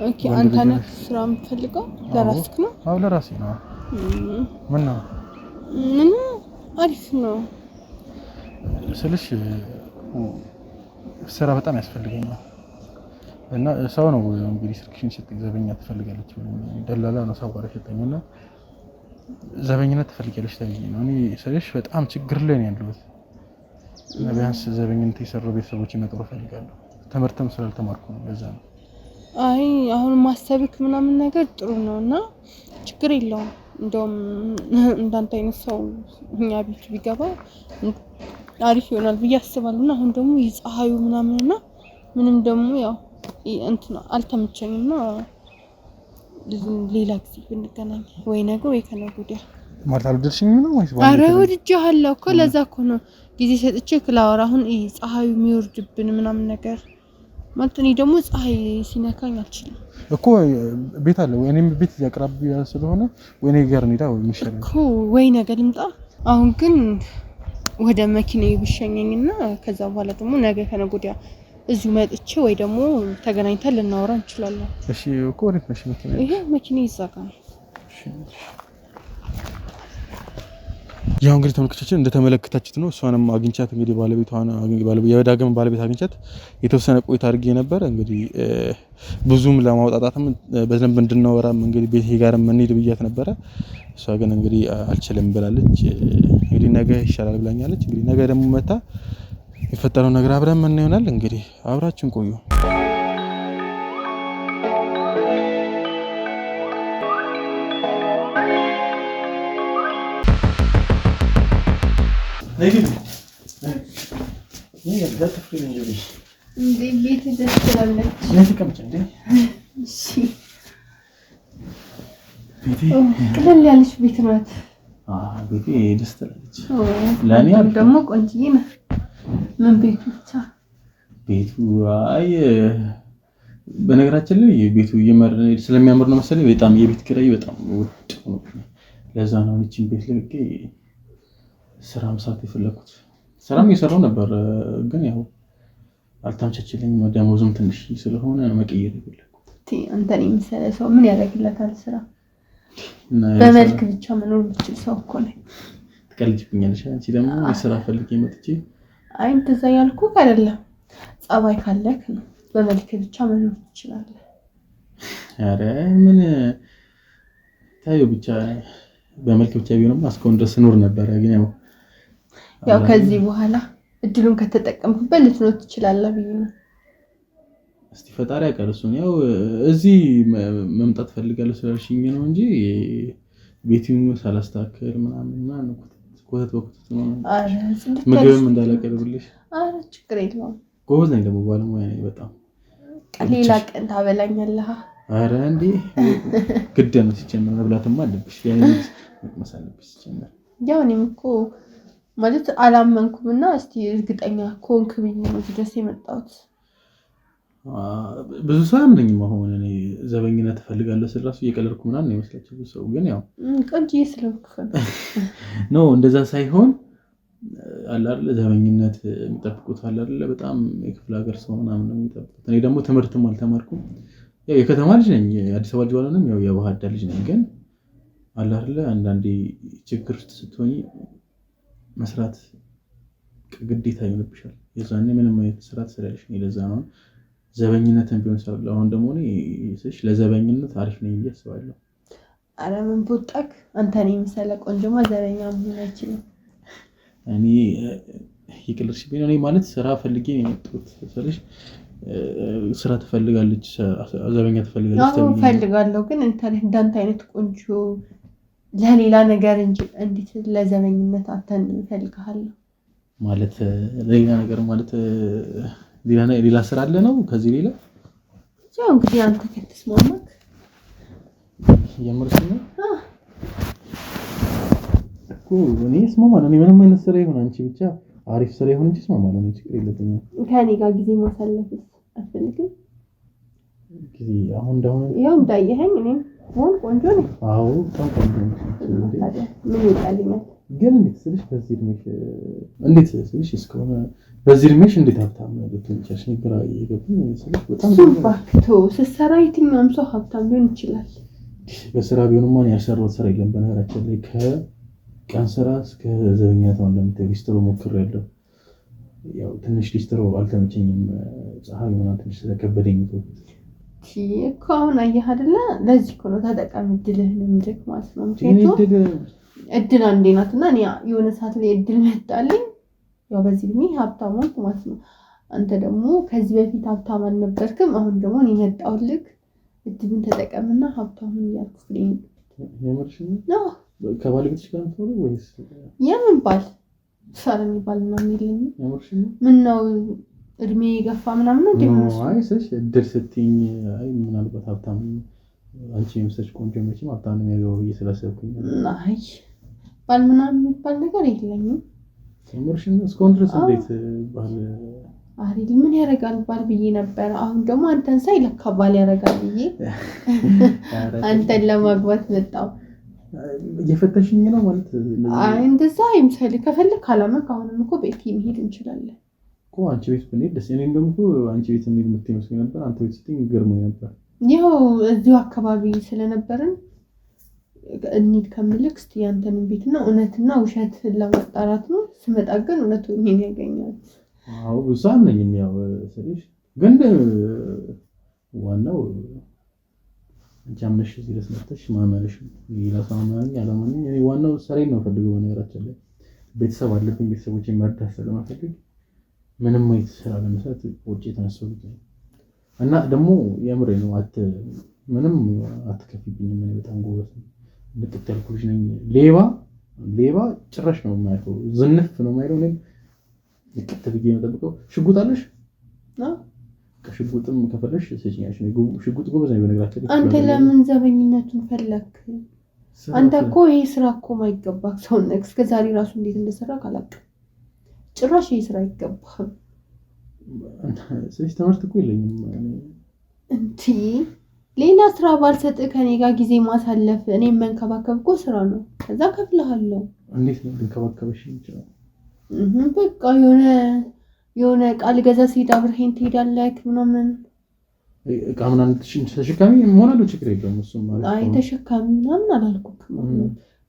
ኦኬ አንተ ነህ ስራ የምትፈልገው ለራስህ ነው? አዎ ለራሴ ነው። ምን ነው አሪፍ ነው ስልሽ ስራ በጣም ያስፈልገኛል እና ሰው ነው እንግዲህ ስልክሽን ስትገዛበኛ ትፈልጋለች ደላላ ነው ሰው ጋር ሸጠኝና ዘበኝነት ትፈልጊያለሽ ታዲያ ነው እኔ ስልሽ በጣም ችግር ላይ ነው ያለሁት እና ቢያንስ ዘበኝነት የሰሩ ቤተሰቦች መጥሮ ፈልጋለሁ ትምህርትም ስላልተማርኩ ነው ለዛ ነው አይ አሁን ማሰብክ ምናምን ነገር ጥሩ ነውና ችግር የለውም እንደውም እንዳንተ አይነት ሰው እኛ ቤት ቢገባ አሪፍ ይሆናል ብዬ አስባለሁና አሁን ደግሞ የፀሐዩ ምናምንና ምንም ደግሞ ያው እንትን አልተመቸኝና ሌላ ጊዜ ብንገናኝ ወይ ነገ ወይ ከነገ ወዲያ ማለት አልወደድሽኝም ነው ወይስ ባንዴ? አረ ወድጄሃለሁ እኮ ለዛ እኮ ነው ጊዜ ሰጥቼ ክላወራ አሁን ፀሐዩ የሚወርድብን ምናምን ነገር ማለት እኔ ደግሞ ፀሐይ ሲነካኝ አልችልም እኮ ቤት አለ ወይኔም ቤት ያቀራብያ ስለሆነ ወይኔ ጋር እንሂዳ ወይ ምሽል እኮ ወይ ነገ ልምጣ አሁን ግን ወደ መኪናዬ ብሸኘኝና ከዛ በኋላ ደግሞ ነገ ከነገ ወዲያ እዚሁ መጥቼ ወይ ደግሞ ተገናኝተን ልናወራ እንችላለን። እሺ እኮ ወዴት ነሽ መኪና? ይሄ መኪና ይዛጋል። ያው እንግዲህ ተመልካቾችን እንደተመለከታችሁት ነው እሷንም አግኝቻት እንግዲህ የዳግም ባለቤት አግኝቻት የተወሰነ ቆይታ አድርጌ ነበር እንግዲህ ብዙም ለማውጣጣትም በደንብ እንድናወራም እንግዲህ ቤቴ ጋርም እንሂድ ብያት ነበረ እሷ ግን እንግዲህ አልችልም ብላለች እንግዲህ ነገ ይሻላል ብላኛለች እንግዲህ ነገ ደግሞ መታ የፈጠረው ነገር አብረን ምን ይሆናል እንግዲህ አብራችን ቆዩ ነግቢ ይሄ ለተፍሪን እንጂ እንዴ ቤት ደስ ትላለች ለተቀምጭ እንዴ እሺ ቤቴ ቅልል ያለች ቤት ናት ቤቴ ደስ ትላለች ለኔ ደግሞ ቆንጆዬ ነው ምን ቤቱ ብቻ ቤቱ አይ በነገራችን ላይ ቤቱ ስለሚያምር ነው መሰለኝ በጣም የቤት ኪራይ በጣም ውድ ነው ለዛ ነው እቺን ቤት ለቅቄ ስራ መስራት የፈለኩት ስራም እየሰራው ነበር ግን ያው አልተመቸችልኝም ደሞዙም ትንሽ ስለሆነ መቀየር የፈለኩት አንተን የምሰለ ሰው ምን ያደርግለታል ስራ በመልክ ብቻ መኖር የምትችል ሰው እኮ ነኝ ትቀልጅብኛለሽ አንቺ ደግሞ ስራ ፈልጌ መጥቼ አይ እንደዛ ያልኩህ አይደለም ጸባይ ካለክ ነው በመልክ ብቻ መኖር ትችላለህ አረ ምን ታዩ ብቻ በመልክ ብቻ ቢሆንም እስካሁን ድረስ ኖር ነበር ግን ያው ከዚህ በኋላ እድሉን ከተጠቀምኩበት ልትኖር ትችላለህ ብዬ ነው እስቲ ፈጣሪ ያቀርሱን ያው እዚህ መምጣት ፈልጋለሁ ስላልሽኝ ነው እንጂ ቤቱን ሳላስተካክል ምናምን ነው ኮተት ነው አረ ምግብም እንዳላቀርብልሽ አረ ችግር የለውም ጎበዝ ነኝ ደግሞ ባለሙያ ነኝ በጣም ሌላ ቀን ታበላኛለህ አረ እንዴ ግድ ነው ሲጀምር መብላትም አለብሽ ያኔ መቅመስ አለብሽ ሲጀምር ያው እኔም እኮ ማለት አላመንኩምና እስቲ እርግጠኛ ኮንክ ብዬ ነው ድረስ የመጣሁት ብዙ ሰው አያምነኝም አሁን እኔ ዘበኝነት እፈልጋለሁ ስለራሱ እየቀለድኩ ምናምን ነው የሚመስላችሁ ሰው ግን ያው ቆንጆዬ ስለምትከፈል ነው እንደዛ ሳይሆን አለ አይደል ዘበኝነት የሚጠብቁት አለ አይደል በጣም የክፍለ ሀገር ሰው ምናምን ነው የሚጠብቁት እኔ ደግሞ ትምህርትም አልተማርኩም ያው የከተማ ልጅ ነኝ አዲስ አበባ ልጅ ባልሆንም ያው የባህር ዳር ልጅ ነኝ ግን አለ አይደል አንዳንዴ ችግር ውስጥ ስትሆኚ መስራት ግዴታ ይሆንብሻል የዛኔ ምንም አይነት ስራ ትሰሪያለሽ ለዛ ነው ዘበኝነትን ቢሆን ሰራው አሁን ደግሞ እኔ እሺ ለዘበኝነት አሪፍ ነኝ ብዬ አስባለሁ አረ ምን ቦጣክ አንተ ነኝ መሰለ ቆንጆማ ዘበኛ ምን አይችልም እኔ ይቅርሽ ቢሆን እኔ ማለት ስራ ፈልጌ ነው የመጣሁት ስለዚህ ስራ ትፈልጋለች ዘበኛ ትፈልጋለች አዎ ፈልጋለሁ ግን እንዳንተ አይነት ቆንጆ ለሌላ ነገር እንጂ እንዴት ለዘበኝነት አተን ፈልጋለሁ ማለት ሌላ ነገር ማለት ሌላ ስራ አለ ነው ከዚህ ሌላ ያው እንግዲህ አንተ ከተስማማክ የምርስ ነው እኮ እኔ እስማማለሁ። እኔ ምንም አይነት ስራ ይሁን አንቺ ብቻ አሪፍ ስራ ይሁን እንጂ እስማማለሁ። እኔ ችግር የለብኝም። ከኔ ጋር ጊዜ ማሳለፍ አትፈልግም? ጊዜ አሁን እንደሆነ ያው እንዳየኸኝ እኔም ሆን ቆንጆ ነኝ። አዎ በጣም ቆንጆ ነኝ። ምን ይጣልኛል? ግን እንዴት ስልሽ በዚህ እድሜሽ እንዴት ስልሽ እስከሆነ በዚህ እድሜሽ እንዴት ሀብታም ልትሆኚ ግራ እየገባኝ ስልሽ በጣም ባክቶ ስትሰራ የትኛውም ሰው ሀብታም ሊሆን ይችላል። በስራ ቢሆንማ ያልሰራሁት ስራ የለም። በነገራችን ላይ ከቀን ስራ እስከ ዘበኛ እንደምታየው ሊስትሮ ሞክሬያለሁ። ያው ትንሽ ሊስትሮ አልተመቸኝም። ፀሐይ ምናምን ትንሽ ስለከበደኝ ነው እኮ አሁን አየህ አይደለ? ለዚህ እኮ ነው ተጠቃሚ እድልህን እንድክ ማለት ነው። ምክንያቱም እድል አንዴ ናትና እኔ የሆነ ሰዓት ላይ እድል መጣልኝ። ያው በዚህ እድሜ ሀብታም ሆንኩ ማለት ነው። አንተ ደግሞ ከዚህ በፊት ሀብታም አልነበርክም። አሁን ደግሞ እኔ መጣሁልህ። እድሉን ተጠቀምና ሀብታም ያልኩህ ነኝ። የምርሽ ነው? ከባለቤትሽ ጋር ነው ወይስ የምን ባል ሳረኝ ባል ምናምን የለኝም። የምርሽ ነው? ምን ነው እድሜ ገፋ ምናምን ነው ደግሞ አይ ስልሽ እድል ስትይኝ አይ ምናልባት ሀብታም አንቺ የምሰች ቆንጆ መቼም ሀብታም ነው የሚያገባው ብዬ ስላሰብኩኝ አይ ባል ምናምን የሚባል ነገር የለኝም። የምርሽ ነው? እስካሁን ድረስ እንዴት ባል አሪል ምን ያደርጋል ባል ብዬ ነበር። አሁን ደግሞ አንተን ሳይ ለካ ባል ያደርጋል ብዬ አንተን ለማግባት መጣሁ። እየፈተሽኝ ነው ማለት አይ እንደዛ አይምሰል። ከፈለክ ካላመክ አሁንም እኮ ቤት መሄድ እንችላለን እኮ አንቺ ቤት ብንሄድ ደስ ይለኝ። እንደውም እኮ አንቺ ቤት እንሂድ የምትመስለኝ ነበር። አንተ ቤት ስትይ ገርሞኝ ነበር። ያው እዚሁ አካባቢ ስለነበርን እንሂድ ከምልክ እስቲ ያንተን ቤትና እውነትና ውሸት ለማጣራት ነው። ስመጣ ግን እውነቱን ምን ያገኛል? አዎ ብዙም ነኝ ያው ስልሽ ግን ዋናው አንቺ አምነሽ እዚህ ድረስ መጥተሽ ማመንሽ ይላሳማኝ ያለማኝ እኔ ዋናው ስራዬን ነው ፈልገው ነገራችን ላይ ቤተሰብ አለብኝ። ቤተሰቦቼን መርዳት ስለማፈልግ ምንም አይነት ስራ ለመስራት ወጪ ተነስቶልኝ እና ደግሞ የምሬ ነው ምንም አትከፊብኝም። እኔ በጣም ጎበዝ ነኝ። ልቅጥ ያልኩሽ ነኝ። ሌባ ጭራሽ ነው የማይተው ዝንፍ ነው የማይለው። እኔ ልቅጥ ብዬ ነው የምጠብቀው። ሽጉጥ አለሽ? ከሽጉጥም ከፈለሽ ሰጪኛሽ ነው። ሽጉጥ ጎበዝ ነው በነገራችን ላይ። አንተ ለምን ዘበኝነቱን ፈለክ? አንተ እኮ ይሄ ስራ እኮ ማይገባክ ሰው ነህ። እስከዛሬ ራሱ እንዴት እንደሰራ ካላቀም ጭራሽ ይሄ ስራ አይገባም። ስለዚህ ትምህርት እኮ የለኝም እንዴ። ሌላ ስራ ባልሰጥህ ከኔ ጋር ጊዜ ማሳለፍ እኔም መንከባከብ እኮ ስራ ነው። ከዛ ከፍልሃለሁ። እንዴት ነው ልንከባከብሽ ይችላል? በቃ የሆነ ቃል ገዛ ሲሄድ አብረኸኝ ትሄዳለህ ምናምን። እቃ ምናምን ተሸካሚ መሆናለሁ ችግር የለውም እሱም ማለት ነው። አይ ተሸካሚ ምናምን አላልኩም።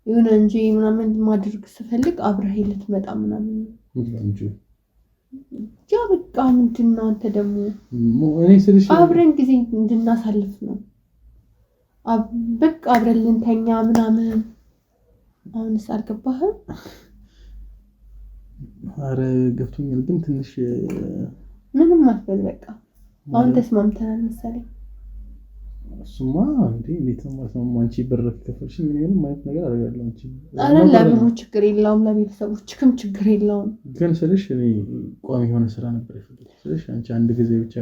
የሆነ እንጂ ምናምን ማድረግ ስፈልግ አብረኸኝ ልትመጣ ምናምን እንጂ ያ በቃ ምንድነው? አንተ ደግሞ እኔ ስልሽ አብረን ጊዜ እንድናሳልፍ ነው። በቃ አብረን ልንተኛ ምናምን። አሁንስ አልገባህም? አረ ገብቶኛል፣ ግን ትንሽ ምንም አትበል። በቃ አሁን ተስማምተናል መሰለኝ። እሱማ እንዴት ነው ማለት ነው? አንቺ ብር ከፈልሽ ምን ይሆን ማለት ነገር አደርጋለሁ። አንቺ አረ ለብሩ ችግር የለውም፣ ለቤተሰቦችም ችግር የለውም። ግን ስልሽ እኔ ቋሚ የሆነ ስራ ነበር የፈለኩት። ስልሽ አንቺ አንድ ጊዜ ብቻ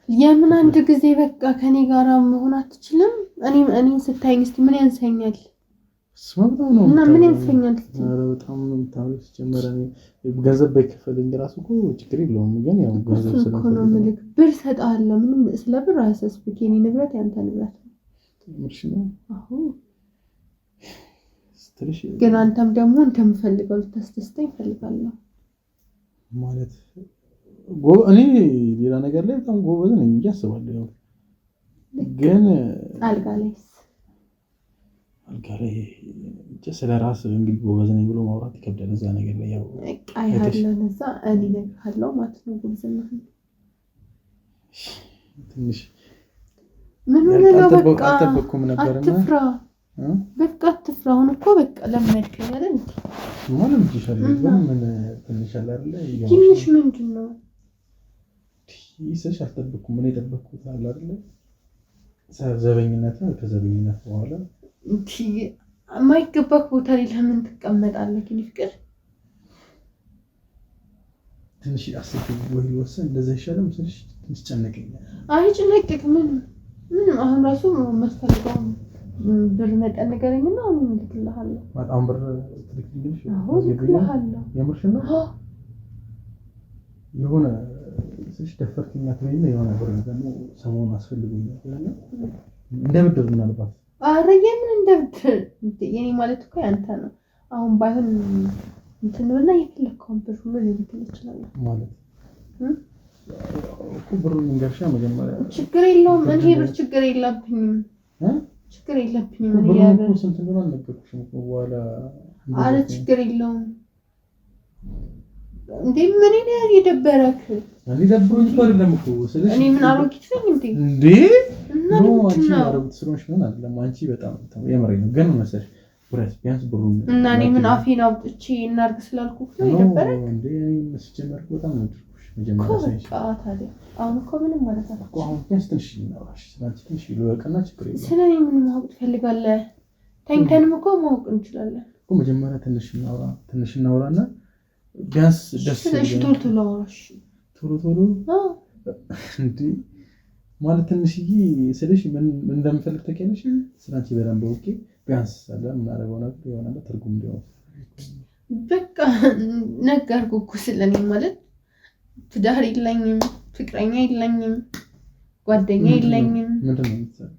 የምን አንድ ጊዜ በቃ ከኔ ጋር መሆን አትችልም? እኔን ስታይኝ እስቲ ምን ያንሰኛል? ስማምታው ነው እና ምን ያንሰኛል? አረ በጣም ነው የምታውቁት። ጀመረ ገንዘብ ባይከፈልኝ ራሱ እኮ ችግር የለውም። ግን ያው ገንዘብ ስለሆነ ብር ሰጣለሁ። ምንም ስለ ብር አያሳስብክ። የኔ ንብረት ያንተ ንብረት ነው። ምንሽ ነው? አዎ ስትልሽ ግን አንተም ደግሞ እንደምፈልገው ልታስደስተኝ እፈልጋለሁ ማለት እኔ ሌላ ነገር ላይ በጣም ጎበዝ ነኝ ብዬ አስባለሁ። ግን አልጋ ላይ ስለ ራስ እንግዲህ ጎበዝ ነኝ ብሎ ማውራት ይከብዳል። እዛ ነገር ላይ ያው አይሃለሁ እዛ እኔ ነግርሃለሁ ማለት ነው። ጎበዝና ትንሽ ምን ነው በቃ አልጠበኩም ነበርና አትፍራ፣ በቃ አትፍራ። አሁን እኮ በቃ ለመድከኝ አይደል? ማለት ይችላል። ምን ትንሽ አለ አይደል? ትንሽ ምንድነው ይሰሽ አልጠበኩም። ምን የጠበቅኩት አለ አይደል? ዘበኝነት ነው። ከዘበኝነት በኋላ የማይገባክ ቦታ ላይ ለምን ትቀመጣለህ? ግን ፍቅር ትንሽ አስብ ወይ ወሰን እንደዛ ይሻላል። ትንሽ ትንሽ ጨነቀኝ። አይ ጨነቀኝ ምን አሁን ራሱ መስፈልገው ብር መጠን ንገረኝና አሁን ልክልሃለሁ። በጣም ብር ትልክልኝ? አሁን ልክልሃለሁ። የምርሽ ነው? የሆነ ስልሽ ደፈርክኝ አትበይና የሆነ ብር ደግሞ ሰሞኑን አስፈልጎኛል ብለና እንደ ብድር ምናልባት። ኧረ የምን እንደ ብድር የኔ ማለት እኮ ያንተ ነው። አሁን ባይሆን እንትን ብለና የፈለከውን ብር ሁሉ ልልክልህ እችላለሁ ማለት እኮ ብሩን እንገርሻ መጀመሪያ ችግር የለውም። እኔ ብር ችግር የለብኝም ችግር የለብኝም። ብሩን ስንት እንደሆነ አልነገርኩሽም እኮ በኋላ። ኧረ ችግር የለውም። እንዴ ምን ነው የደበረክ? እኔ ደብሮኝ እኮ አይደለም እኮ ስለዚህ እኔ ምን አሮጊት ነኝ እንዴ? እና አንቺ አሮጊት ስለሆንሽ ምን አይደለም። አንቺ በጣም የምሬን ነው ግን መሰለሽ ብረት ቢያንስ ብሩን እና እኔ ምን አፌን አውጥቼ እናርግ ስላልኩት ነው የደበረክ? እንዴ እኔ ሲጀመር በጣም ነው መጀመሪያ ሳይሽ ታዲያ አሁን እኮ ምንም ማለት አታውቅም እኮ አሁን ትንሽ እናውራሽ ስለአንቺ ትንሽ ልወቅና ችግር የለም። ስለኔ ምን ማወቅ ትፈልጋለህ? ተኝተንም እኮ ማወቅ እንችላለን እኮ መጀመሪያ ትንሽ እናውራና ቢያንስ ደስ ስለሽ ቶሎ አውራሽ ቶሎ እንዴ ማለት ትንሽዬ ስለሽ ምን እንደምፈልግ ታውቂያለሽ? ስለአንቺ በደንብ አውቄ ቢያንስ አለ ምናረጋው ነገር የሆነ ትርጉም እንዲሆን በቃ ነገርኩህ እኮ ስለኔ ማለት ትዳር የለኝም፣ ፍቅረኛ የለኝም፣ ጓደኛ የለኝም። ምንድን ነው የምትሰራው?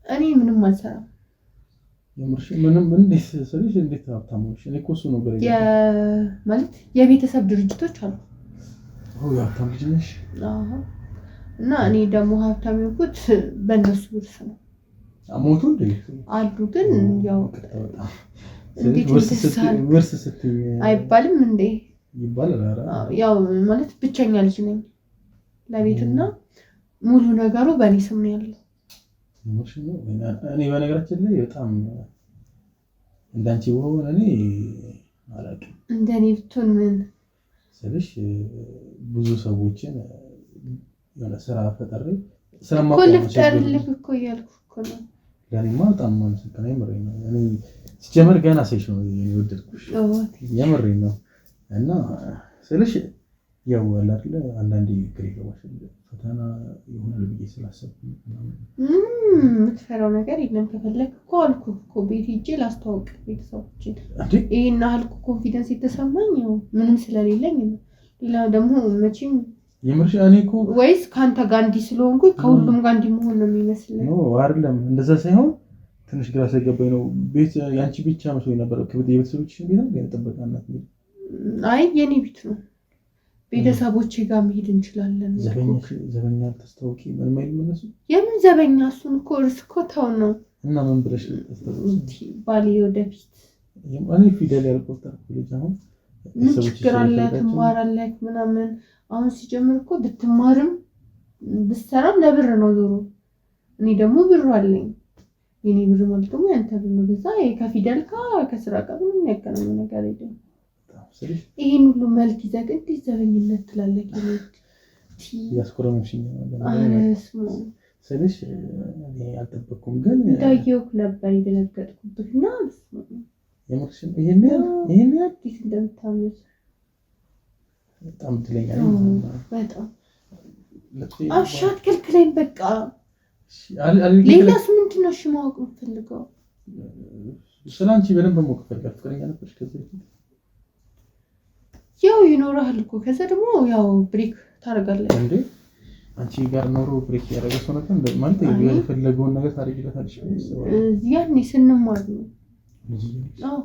እኔ ምንም አልሰራም። የምርሽ ምንም እንዴት ስለሽ እንዴት ሀብታሞች? እኔ እኮ እሱ ነው ማለት የቤተሰብ ድርጅቶች አሉ። የሀብታም ልጅ ነሽ? እና እኔ ደግሞ ሀብታም የሆንኩት በእነሱ ውርስ ነው። ሞቱ እንዴ? አሉ ግን ያው ውርስ ስትይ አይባልም እንዴ? ይባላል። ያው ማለት ብቸኛ ልጅ ነኝ ለቤትና ሙሉ ነገሩ በእኔ ስም ነው ያለው። እኔ በነገራችን ላይ በጣም እንዳንቺ በሆነ እኔ አላውቅም። እንደኔ ብትሆን ምን ስለሽ ብዙ ሰዎችን የሆነ ስራ ፈጠሬ ስለማቆም እኮ እያልኩ እኮ ነው። ለኔማ በጣም ማንሰከና የምሬን ነው። እኔ ሲጀመር ገና ሳይሽ ነው የወደድኩሽ የምሬን ነው። እና ስለሽ ያው አይደለ አንዳንዴ ግሬ ገባሽ ፈተና ይሆናል ብዬ ስላሰብኩ የምትፈራው ነገር የለም። ከፈለክ እኮ አልኩህ እኮ ቤት ሂጅ ላስተዋውቅ ቤተሰቦችን። ይሄን ያህል ኮንፊደንስ የተሰማኝ ያው ምንም ስለሌለኝ ነው። ሌላ ደግሞ መቼም የምርሽ እኔ እኮ ወይስ ካንተ ጋር እንዲህ ስለሆንኩ ከሁሉም ጋር እንዲህ መሆን ነው የሚመስለኝ? ነው አይደለም እንደዛ ሳይሆን ትንሽ ግራ ስለገባኝ ነው። ቤት ያንቺ ብቻ መስሎኝ ነበር። የቤተሰቦችሽ ቤት ነው የጠበቃናት? አይ የኔ ቤት ነው። ቤተሰቦቼ ጋር መሄድ እንችላለን። ዘበኛ ተስተዋውቂ ምንም አይመለሱ? የምን ዘበኛ? እሱን እኮ እርስ እኮ ተው ነው። እና ምን ብለሽ ተስተዋውቂ? ባሌ ወደፊት እኔ ፊደል ያልቆጠርኩ ልጅ አሁን ምን ችግር አለ? ትማራለህ ምናምን። አሁን ሲጀምር እኮ ብትማርም ብትሰራም ለብር ነው ዞሮ። እኔ ደግሞ ብር አለኝ። የኔ ብር ማለት ደግሞ ያንተ ብር ነው። በዛ ከፊደል ጋር ከስራ ጋር ምንም ያገናኘው ነገር የለም። ይሄን ሁሉ መልክ ይዘህ እንዴት ዘበኝነት ትላለህ? ያስኮረመሽኝ ነው ስለሽ እኔ አልጠበቅኩም፣ ግን እንዳየሁህ ነበር የደነገጥኩብህና የምርሽን ይሄን አዲስ እንደምታምር በጣም እድለኛ ነኝ። በጣም አሻት ከልክለኝ በቃ። ሌላስ ምንድን ነው እሺ ማወቅ የምትፈልገው? ስለአንቺ በደንብ ማወቅ እፈልጋለሁ። ፍቅረኛ ነበርሽ ከዚህ በፊት? ያው ይኖርሃል እኮ ከዛ ደግሞ ያው ብሬክ ታደርጋለህ እንዴ? አንቺ ጋር ኖሮ ብሬክ ያደረገ ሰው ነበር እንዴ? ማለት የፈለገውን ነገር ታደርጊለታለሽ? ያኔ ስንማር ነው። አዎ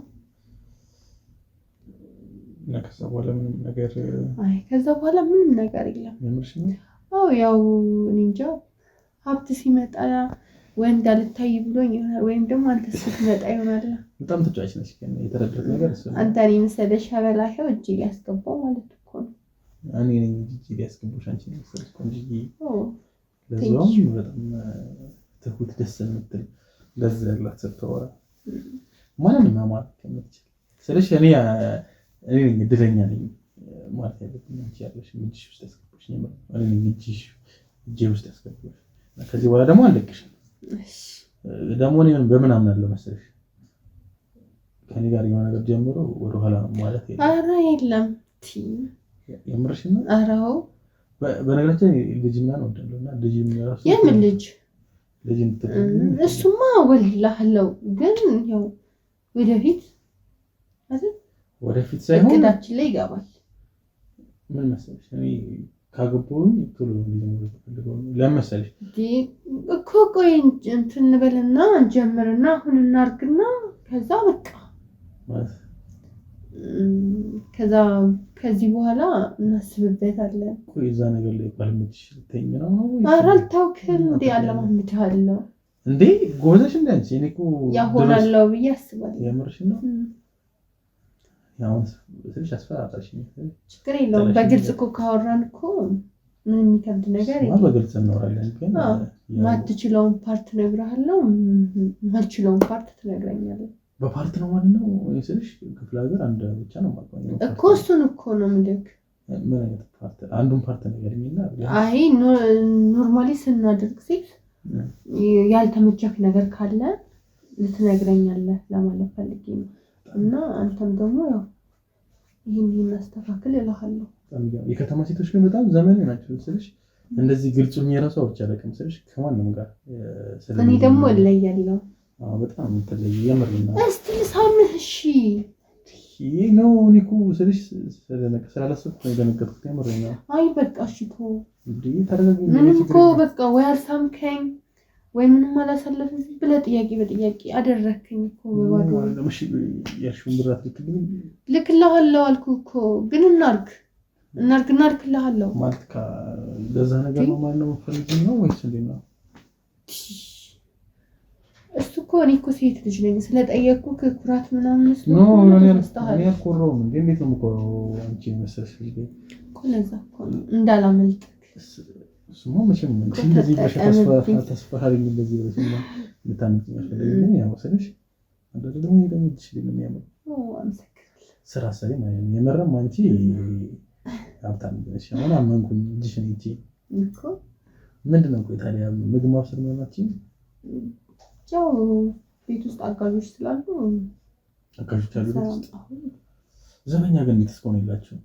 እና ከዛ በኋላ ምንም ነገር ከዛ በኋላ ምንም ነገር የለም። የምርሽ ነው? አዎ ያው እኔ እንጃ ሀብት ሲመጣ ወንድ አልታይ ብሎኝ ይሆናል፣ ወይም ደግሞ አንተ ስትመጣ ይሆናል። በጣም ተጫዋች ነሽ ግን የተረዳሁት ነገር እሱ ነው። አንተ እኔ መሰለሽ ሸበላኸው እጅ ሊያስገባው ማለት እኮ ነው። እኔ ነኝ እጅ ሊያስገባሽ አንቺ ነሽ መሰለሽ እንጂ ለዛውም በጣም ትሁት ደስ የምትል ለዛ ያላት ሰጥተዋል ማንንም ማማት ከምትችል ስለሽ እኔ ነኝ እድለኛ ነኝ ማለት ያለብኝ አንቺ ያለሽ እጅሽ ውስጥ ያስገባሽ ነው። እኔ ነኝ እጄ ውስጥ ያስገባሽ። ከዚህ በኋላ ደግሞ አለቅሽም። ደግሞ እኔ በምን አምናለሁ መሰለሽ ከኔ ጋር የሆነ ነገር ጀምሮ ወደ ኋላ ማለት የለም። ኧረ የለም። የምርሽ ነው? ኧረ በነገራችን ልጅ ምናምን ወደለውና ልጅ የሚራሱ የምን ልጅ እሱማ ወልላለው ግን ያው ወደፊት ሳይሆን እቅዳችን ላይ ይገባል። ምን መሰለሽ እኔ ካገባሁኝ ቶሎ ነው ፈልገው ለመሰለሽ እኮ ቆይ እንትን እንበልና እንጀምርና አሁን እናርግና ከዛ በቃ ከዛ ከዚህ በኋላ እናስብበታለን። ቆይ እዛ ነገር ላይ ባልምትሽ ተኛ ነው አራልታውክል እንዴ አለማምድሃለሁ እንዴ ጎበዘሽ እንዳንቺ እኔ እኮ ያሆናለው ብዬ አስባለሁ። የምርሽ ነው ያው ስለሽ አስፈራራሽ ችግር የለውም። በግልጽ እኮ ካወራን እኮ ምንም የሚከብድ ነገር የለም። በግልጽ እናወራለን። ግን ማትችለውን ፓርት ነግረሃለሁ፣ ማልችለውን ፓርት ትነግረኛለህ። በፓርት ነው ማለት ነው ወይስ ክፍለ ሀገር አንድ ብቻ ነው ማለት ነው እኮ እሱን እኮ ነው ምንድክ ምን አይነት ፓርት አንዱን ፓርት ነገርኝና አይ ኖርማሊ ስናደርግ ሴት ያልተመቸክ ነገር ካለ ልትነግረኛለህ ለማለት ፈልጌ ነው። እና አንተም ደግሞ ያው ይሄን አስተካክል እልሃለሁ። የከተማ ሴቶች ግን በጣም ዘመን ናቸው ስልሽ እንደዚህ ግልጹኝ የራሱ አውርቻ አለቀም ስልሽ ከማንም ጋር እኔ ደግሞ እለያለሁ። በጣም ተለየ የምርና እስቲ ሳምህ እሺ ነው ኒኩ ስልሽ ስላላሰብኩ ነው የደነገጥኩት የምርና አይ በቃ እሺ ተው እንዴ ታረጋግኝ ምንም እኮ በቃ ወይ አልሳምከኝ ወይ ምንም አላሳለፈኝ ብለህ ጥያቄ በጥያቄ አደረከኝ እኮ በባዶ ለምሽ ያልሽውን ብራት ልክልሃለሁ አልኩህ እኮ ግን እናርግልሃለሁ ማለት ለዛ ነገር ነው ማለት ነው ፈልጊ ነው ወይስ እንዴ ነው እሱ እኮ እኔ እኮ ሴት ልጅ ነኝ ስለጠየቅኩህ ኩራት ምናምን ነው እኔ አልኮራውም እንዴ እንዴት ነው የምኮራው አንቺ መሰለሽ እኮ ለዛ እኮ እንዳላመልጥክ እሱማ መቼም እንደዚህ ተስፋ አለኝ እንደዚህ በስማ ልታምጪኝ ያስፈልጋል ያው ስለሽ አንተ ደግሞ ትችል ነው የሚያምረው አመሰግናለሁ ስራ ሰሪ ማለት ነው የመረም አንቺ ሀብታም ነሽ አሁን አመንኩኝ ልጅሽ ነኝ እኮ ምንድነው ቆይ ታዲያ ምግብ ማብሰል ምናምን ያው ቤት ውስጥ አጋዦች ስላሉ አጋዦች አሉ ዘመኛ ግን እንዴት እስከሆነ የላችሁም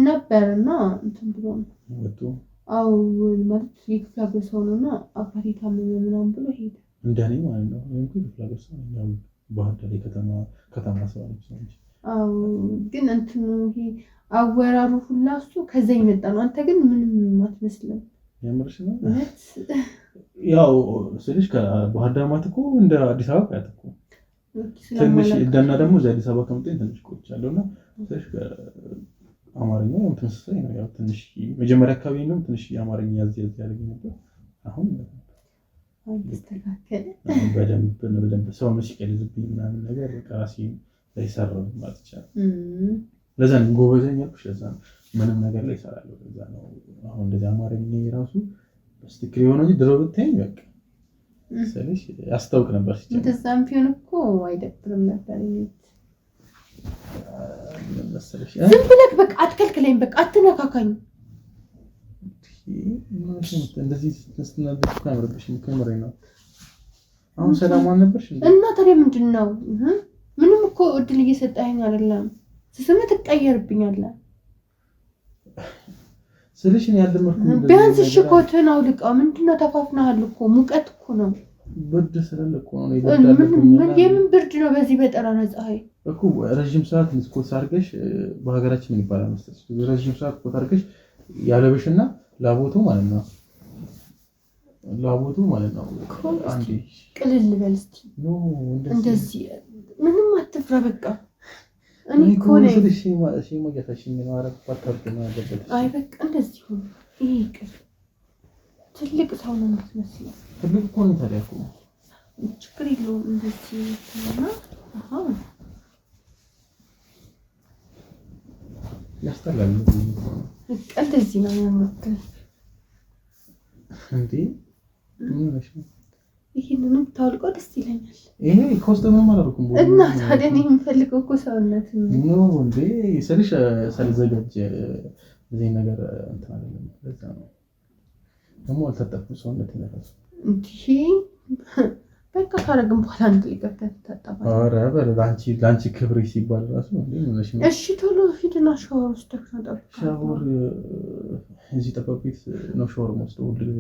ነበርና እንትን ብሎ ወጡ አው ማለት የክፍለ ሀገር ሰው ነውና አባቴ ታመመ ምናምን ብሎ ሄደ እንደኔ ማለት ነው እንዴ ክፍለ ሀገር ሰው ነው ባህር ዳር ከተማ ሰው ነው አው ግን እንትን ይሄ አወራሩ ሁላ እሱ ከዛ ይመጣ ነው። አንተ ግን ምንም አትመስልም የምርሽ ነው ያው ስልሽ ከባህር ዳር ማለት እኮ እንደ አዲስ አበባ ያተኩ ትንሽ እንደና ደግሞ አዲስ አበባ ከመጣኝ ትንሽ ቆይቻለሁና ስልሽ አማርኛ ተመሳሳይ ነው ያው ትንሽ መጀመሪያ አካባቢ ነው ትንሽ የአማርኛ ያዝ ያለኝ ነበር አሁን ተስተካከለ በደንብ ሰው ነው ሲቀልዝብኝ ምናምን ነገር ራሴ ላይ ሰራው ማለት ይችላል ለዛ ነው ጎበዘኛ ያልኩሽ ለዛ ነው ምንም ነገር ላይ ይሰራል ለዛ ነው አሁን እንደዚህ አማርኛ ራሱ በስትክክል የሆነ እንጂ ድሮ ብትይኝ በቃ ስለሽ ያስታውቅ ነበር ሲጨምር እንደዛም ቢሆን እኮ አይደብርም ነበር መሰለሽ ዝም ብለህ በቃ አትከልክለኝ በቃ አትነካካኝ እንደዚህ ተስተናደድኩ ካምረብሽ ምክምሬ ነው አሁን ሰላም አልነበርሽ እና ታዲያ ምንድነው ምንም እኮ እድል እየሰጠኸኝ አይደለም ስስም ትቀየርብኛለህ ስለሽ እኔ ያልደመርኩ ቢያንስ እሺ ኮትን አውልቀው ምንድነው ተፋፍናሃል እኮ ሙቀት እኮ ነው ብርድ ስለለቆ ነው ይበርዳልኩኝ የምን ብርድ ነው በዚህ በጠራራ ፀሐይ እኮ ረጅም ሰዓት ንስኮት አድርገሽ በሀገራችን ምን ይባላል መሰለሽ ረጅም ሰዓት ኮት አድርገሽ ያለበሽና ላቦቱ ማለት ነው አንዴ ቅልል በል እስቲ ኖ እንደዚህ ምንም አትፍራ በቃ እኔ እኮ ነኝ እሺ ማያታሽኝ ነው አረብ ባታርቅ ነው ያለበት አይ በቃ እንደዚህ ሆነ ይሄ ቅር ትልቅ ሰው ነው የምትመስለው ትልቅ እኮ ነው ታዲያ እኮ ችግር የለውም እንደዚህ እና ያስተላል እንደዚህ ነው የሚያምረው እንዴ ምን ነው ይሄንንም ታውልቀው ደስ ይለኛል ይሄ ኮስተመር ማለርኩም እና ታዲያ እኔ የምፈልገው እኮ ሰውነት ነው እንዴ ስለሽ ሳልዘጋጅ እዚህ ነገር እንትን አይደለም ለዛ ነው ደግሞ አልተጠፈም ሰውነት ይነካል እንዴ በቃ ካረግም በኋላ አንድ ሊቀጥታ ተጣጣባ አረ ላንቺ ክብር ሲባል ራሱ እንዴ ምንሽ እሺ ቶሎ ሂድና ሻወር ውስጥ ተከታተል ሻወር እዚህ ጠባብ ቤት ነው ሻወር የምወስደው ሁሉ ጊዜ።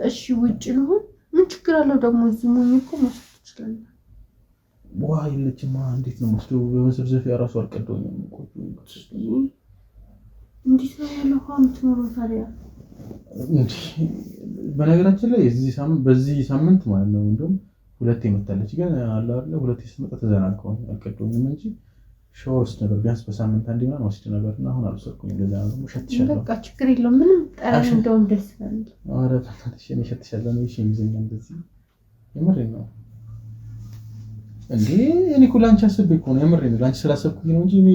እሺ ውጭ ልሁን ምን ችግር አለው ደግሞ እዚህ ሞኝ እኮ መስሎት ይችላል። ውሃ የለችማ እንዴት ነው የምወስደው? በመዘፍዘፊያ ራሱ አልቀደውኝም እኮ። እንዴት ነው ያለው ውሃ የምትኖረው ታዲያ? በነገራችን ላይ በዚህ ሳምንት ማለት ነው እንደውም ሁለቴ መታለች። ግን አለ አይደል ሁለቴ ስትመጣ ተዘናግተው አልቀደውኝም እንጂ ሻወር ውስጥ ነበር ቢያንስ በሳምንት አንዴ ምናምን ወስድ ነበርና አሁን አልወሰድኩኝም። ለዛ ነው ሸትሻለሁ። በቃ ችግር የለውም ምንም ጠረን እንደውም ደስ ይላል። አረ ፈታሽ እኔ ሸትሻለሁ ነው ይሽምዘኛ እንደዚህ የምሬን ነው እንዴ። እኔ እኮ ላንቺ አስቤ እኮ ነው የምሬን ነው። ላንቺ ስላሰብኩኝ ነው እንጂ እኔ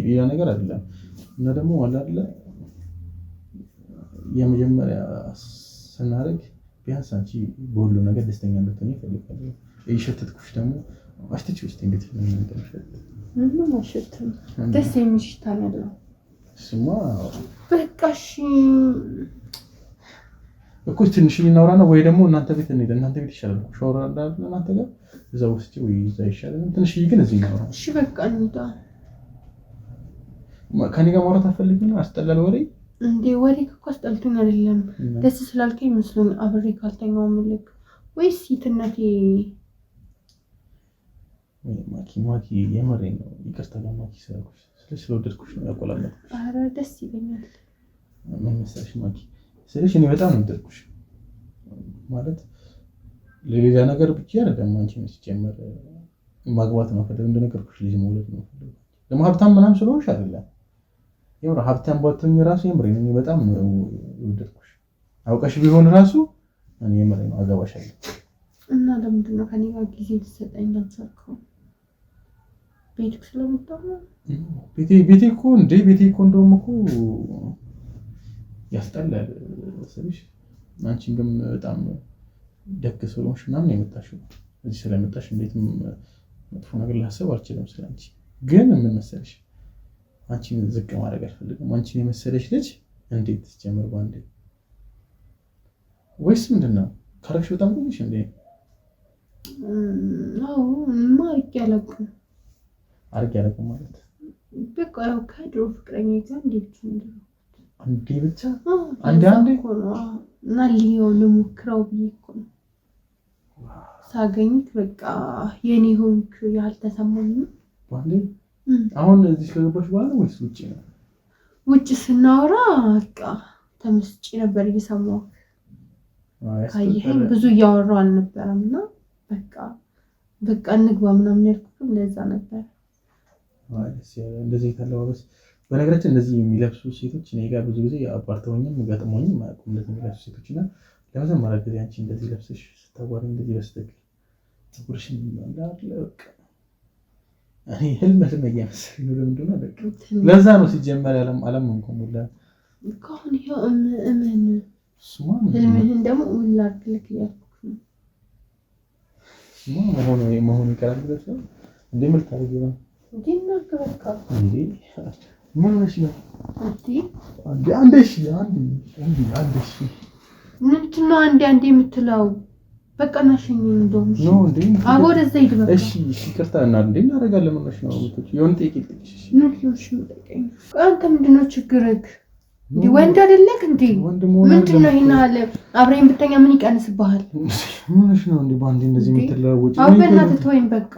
ሌላ ነገር አይደለም። እና ደግሞ አለ አይደል የመጀመሪያ ስናደርግ ቢያንስ አንቺ በሁሉ ነገር ደስተኛ እንድትሆኚ እፈልጋለሁ። እየሸተትኩሽ ደግሞ አሽተች ውስጥ እንዴት ነው እንደምሸት ምንም አሽተም ደስ የሚል ሽታ ያለው ስማ በቃ እሺ እኮ ትንሽ እናውራና ወይ ደግሞ እናንተ ቤት እንሂድ። እናንተ ቤት ይሻላል ሻወር አይደል እናንተ ጋር እዛው ውስጥ ወይ እዛ ይሻላል። ትንሽ ግን እዚህ እናውራ። እሺ በቃ እንሂድ። ከኔ ጋር ማውራት አትፈልጊም? አስጠላል ወሬ እንዴ? ወሬ እኮ አስጠልቶኝ አይደለም ደስ ስላልከኝ መስሎኝ አብሬ ካልተኛው ምልክ ወይስ ይትነቴ ማኪ የምሬን ነው። ይቅርታ ለማኪ ስለወደድኩሽ ነው ያቆላለኩሽ። ኧረ ደስ ይለኛል። ምን መሰለሽ ማኪ ስለሽ እኔ በጣም ነው የወደድኩሽ ማለት ለሌላ ነገር ብቻ አይደለም። አንቺ ምን ሲጀመር ማግባት ነው ፈለግ እንደነገርኩሽ ልጅ መውለድ ነው ፈለግ ደግሞ ሀብታም ምናምን ስለሆንሽ አይደለም። ይኸው ሀብታም ባትሆኚ ራሱ የምሬን እኔ በጣም ነው የወደድኩሽ። አውቀሽ ቢሆን ራሱ እኔ የምሬን ነው አገባሻለሁ። እና ለምንድን ነው ከኔ ጋር ጊዜ ልትሰጠኝ አልቻልከው? ቤት ስለምታው ቤቴ እኮ እንደውም እኮ ያስጠላል ስለሽ አንቺን ግን በጣም ደግ ስለሆንሽ ምናምን የመጣሽው እዚህ ስለመጣሽ እንዴትም መጥፎ ነገር ላሰብ አልችልም ስለአንቺ። ግን ምን መሰለሽ አንቺን ዝቅ ማድረግ አልፈልግም። አንቺን የመሰለሽ ልጅ እንዴት ጀመር ባንዴ ወይስ ምንድነው ካረክሽ በጣም ትንሽ እንዴ? አዎ ማርክ ያለቁ ማለት በቃ ያው ከድሮ ፍቅረኛ ጋር እንዴ ብቻ አንዴ እና ሊዮ ልሞክረው ብዬ እኮ ነው ሳገኝት በቃ የኔ ሆንክ ያልተሰማኝ ባንዴ። አሁን እዚህ ከገባሽ በኋላ ወይስ ውጪ ነው? ውጪ ስናወራ በቃ ተመስጪ ነበር እየሰማሁ ካየኸኝ ብዙ እያወራሁ አልነበረምና በቃ እንግባ ምናምን ያልኩት ለዛ ነበር። እንደዚህ ተለዋወስ በነገራችን እንደዚህ የሚለብሱ ሴቶች እኔ ጋር ብዙ ጊዜ አባርተውኝም ገጥሞኝም አያውቁም። እንደዚህ የሚለብሱ ሴቶችና ለመጀመሪያ ጊዜ አንቺ እንደዚህ ለብሰሽ ስታዋሪ እንደዚህ በስተቀር ፀጉርሽን እንዳለ በቃ እኔ ህልም እየመሰለኝ ነው። ለምንድን ነው በቃ ለዛ ነው ሲጀመር ዓለም እንኳን ሁላ ከሆነ ይሄው እምን ህልምህን ደግሞ ውላድልክ ያልኩት ነው። መሆኑ ይቀራል ብለሽ ነው እንዴ? ምን ታደርጊ ነው ዲና ከበቃ እንዴ? ምን ሆነሽ ነው እንዴ? አንዴሽ ምንድን ነው አንዴ የምትለው? በቃ ናሽኝ እንደውም ነው እንዴ? አቦር እዛ ሂድ በቃ። እሺ ይቅርታ እና እንዴ እናደርጋለን። ምን ነው የሆነ ጥቂት አንተ ምንድን ነው ችግርህ? እንዴ ወንድ አይደለክ እንዴ? ምንድን ነው ይሄን አለ አብረን ብተኛ ምን ይቀንስብሃል? ምንሽ ነው እንዴ ባንዴ እንደዚህ የምትለዋወጪ? አው በእናትህ ተወኝ በቃ።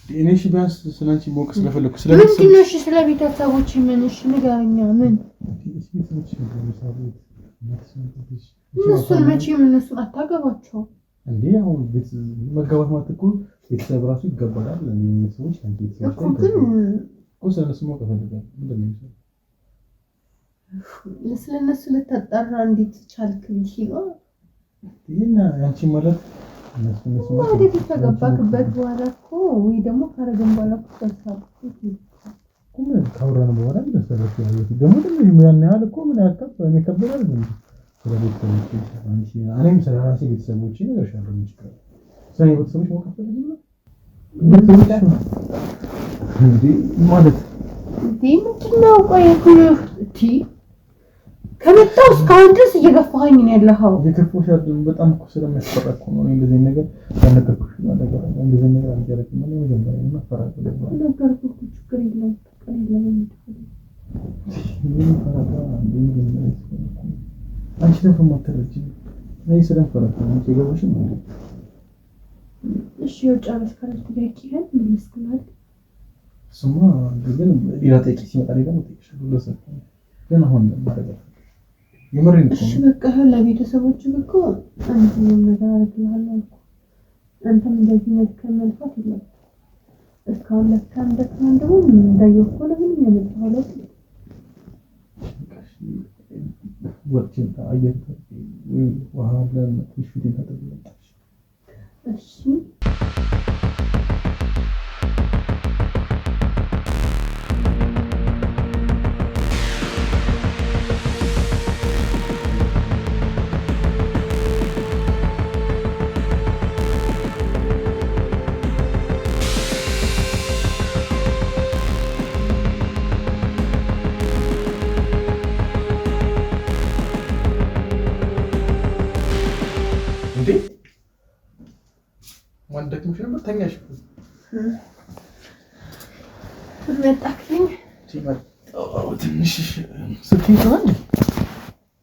እኔ እሺ ቢያንስ ስለአንቺ ሞቅ ስለፈለኩ ምንድን ነው እሺ ስለ ቤተሰቦች ምን እሺ ንገረኛ። ምን እነሱን መቼም እነሱን አታገባቸው እንዴ? አሁን ቤት መጋባት ማለት እኮ ቤተሰብ ራሱ ይገባላል። ሰዎች እኮ ግን እኮ ስለነሱ ማወቅ እፈልጋለሁ። ምንድን ነው ስለነሱ ልታጣራ እንዴት ቻልክ? ይሄው ይሄና ያንቺ ማለት እነሱ ወደ ተገባክበት በኋላ እኮ ወይ ደግሞ ካረገን በኋላ እኮ እኮ ካወራን በኋላ እንደሰለች ያለው ደግሞ ያን ያህል እኮ ምን ያካፍ የሚከበራል እንዴ? ስለቤተሰቦች አንቺ እኔም ስለራሴ ቤተሰቦች ነገርሻለሁ እንጂ ስለኔ ቤተሰቦች ማወቅ ፈልጊ ነው እንዴ? ማለት እንዴ ምንድን ነው? ቆይ እቲ ከመጣው እስካሁን ድረስ እየገፋኸኝ ነው ያለኸው። የከፋሽ አይደለም በጣም እኮ ስለሚያስፈራ እኮ ነው። እንደዚህ ነገር ያነገርኩሽ ነገር እንደዚህ ነገር አልጀረክም። ምን መጀመሪያ ነው ፈራቀ ነው ነገርኩሽ። ችግር የለም አንቺ ደግሞ ማተረጂ ነይ ስለፈረከ አንቺ ገባሽ ነው። እሺ የጨረስ ካለ ጥያቄህን መልስልሃል። ስማ ግን ይላጠቂ ሲመጣ ደግሞ ተይሻለሁ ለሰፈ ግን አሁን ማረጋ የምሬን ነው። እሺ በቃ ለቤተሰቦች እኮ አንተ ነገር አድርገሃል አልኩ። አንተም እንደዚህ ነገር መልፋት የለም። እስካሁን ለካ እንደተናን ደግሞ እንዳየው እኮ ነው ምን ያመጣው ወጥተን አየር ውሃ ለምትሽ ፊት ተጠቅመጣሽ። እሺ ወንደክምሽ ነበር ተኛሽ መጣክኝ ሲመጣው ትንሽ ስልኬን ተናል።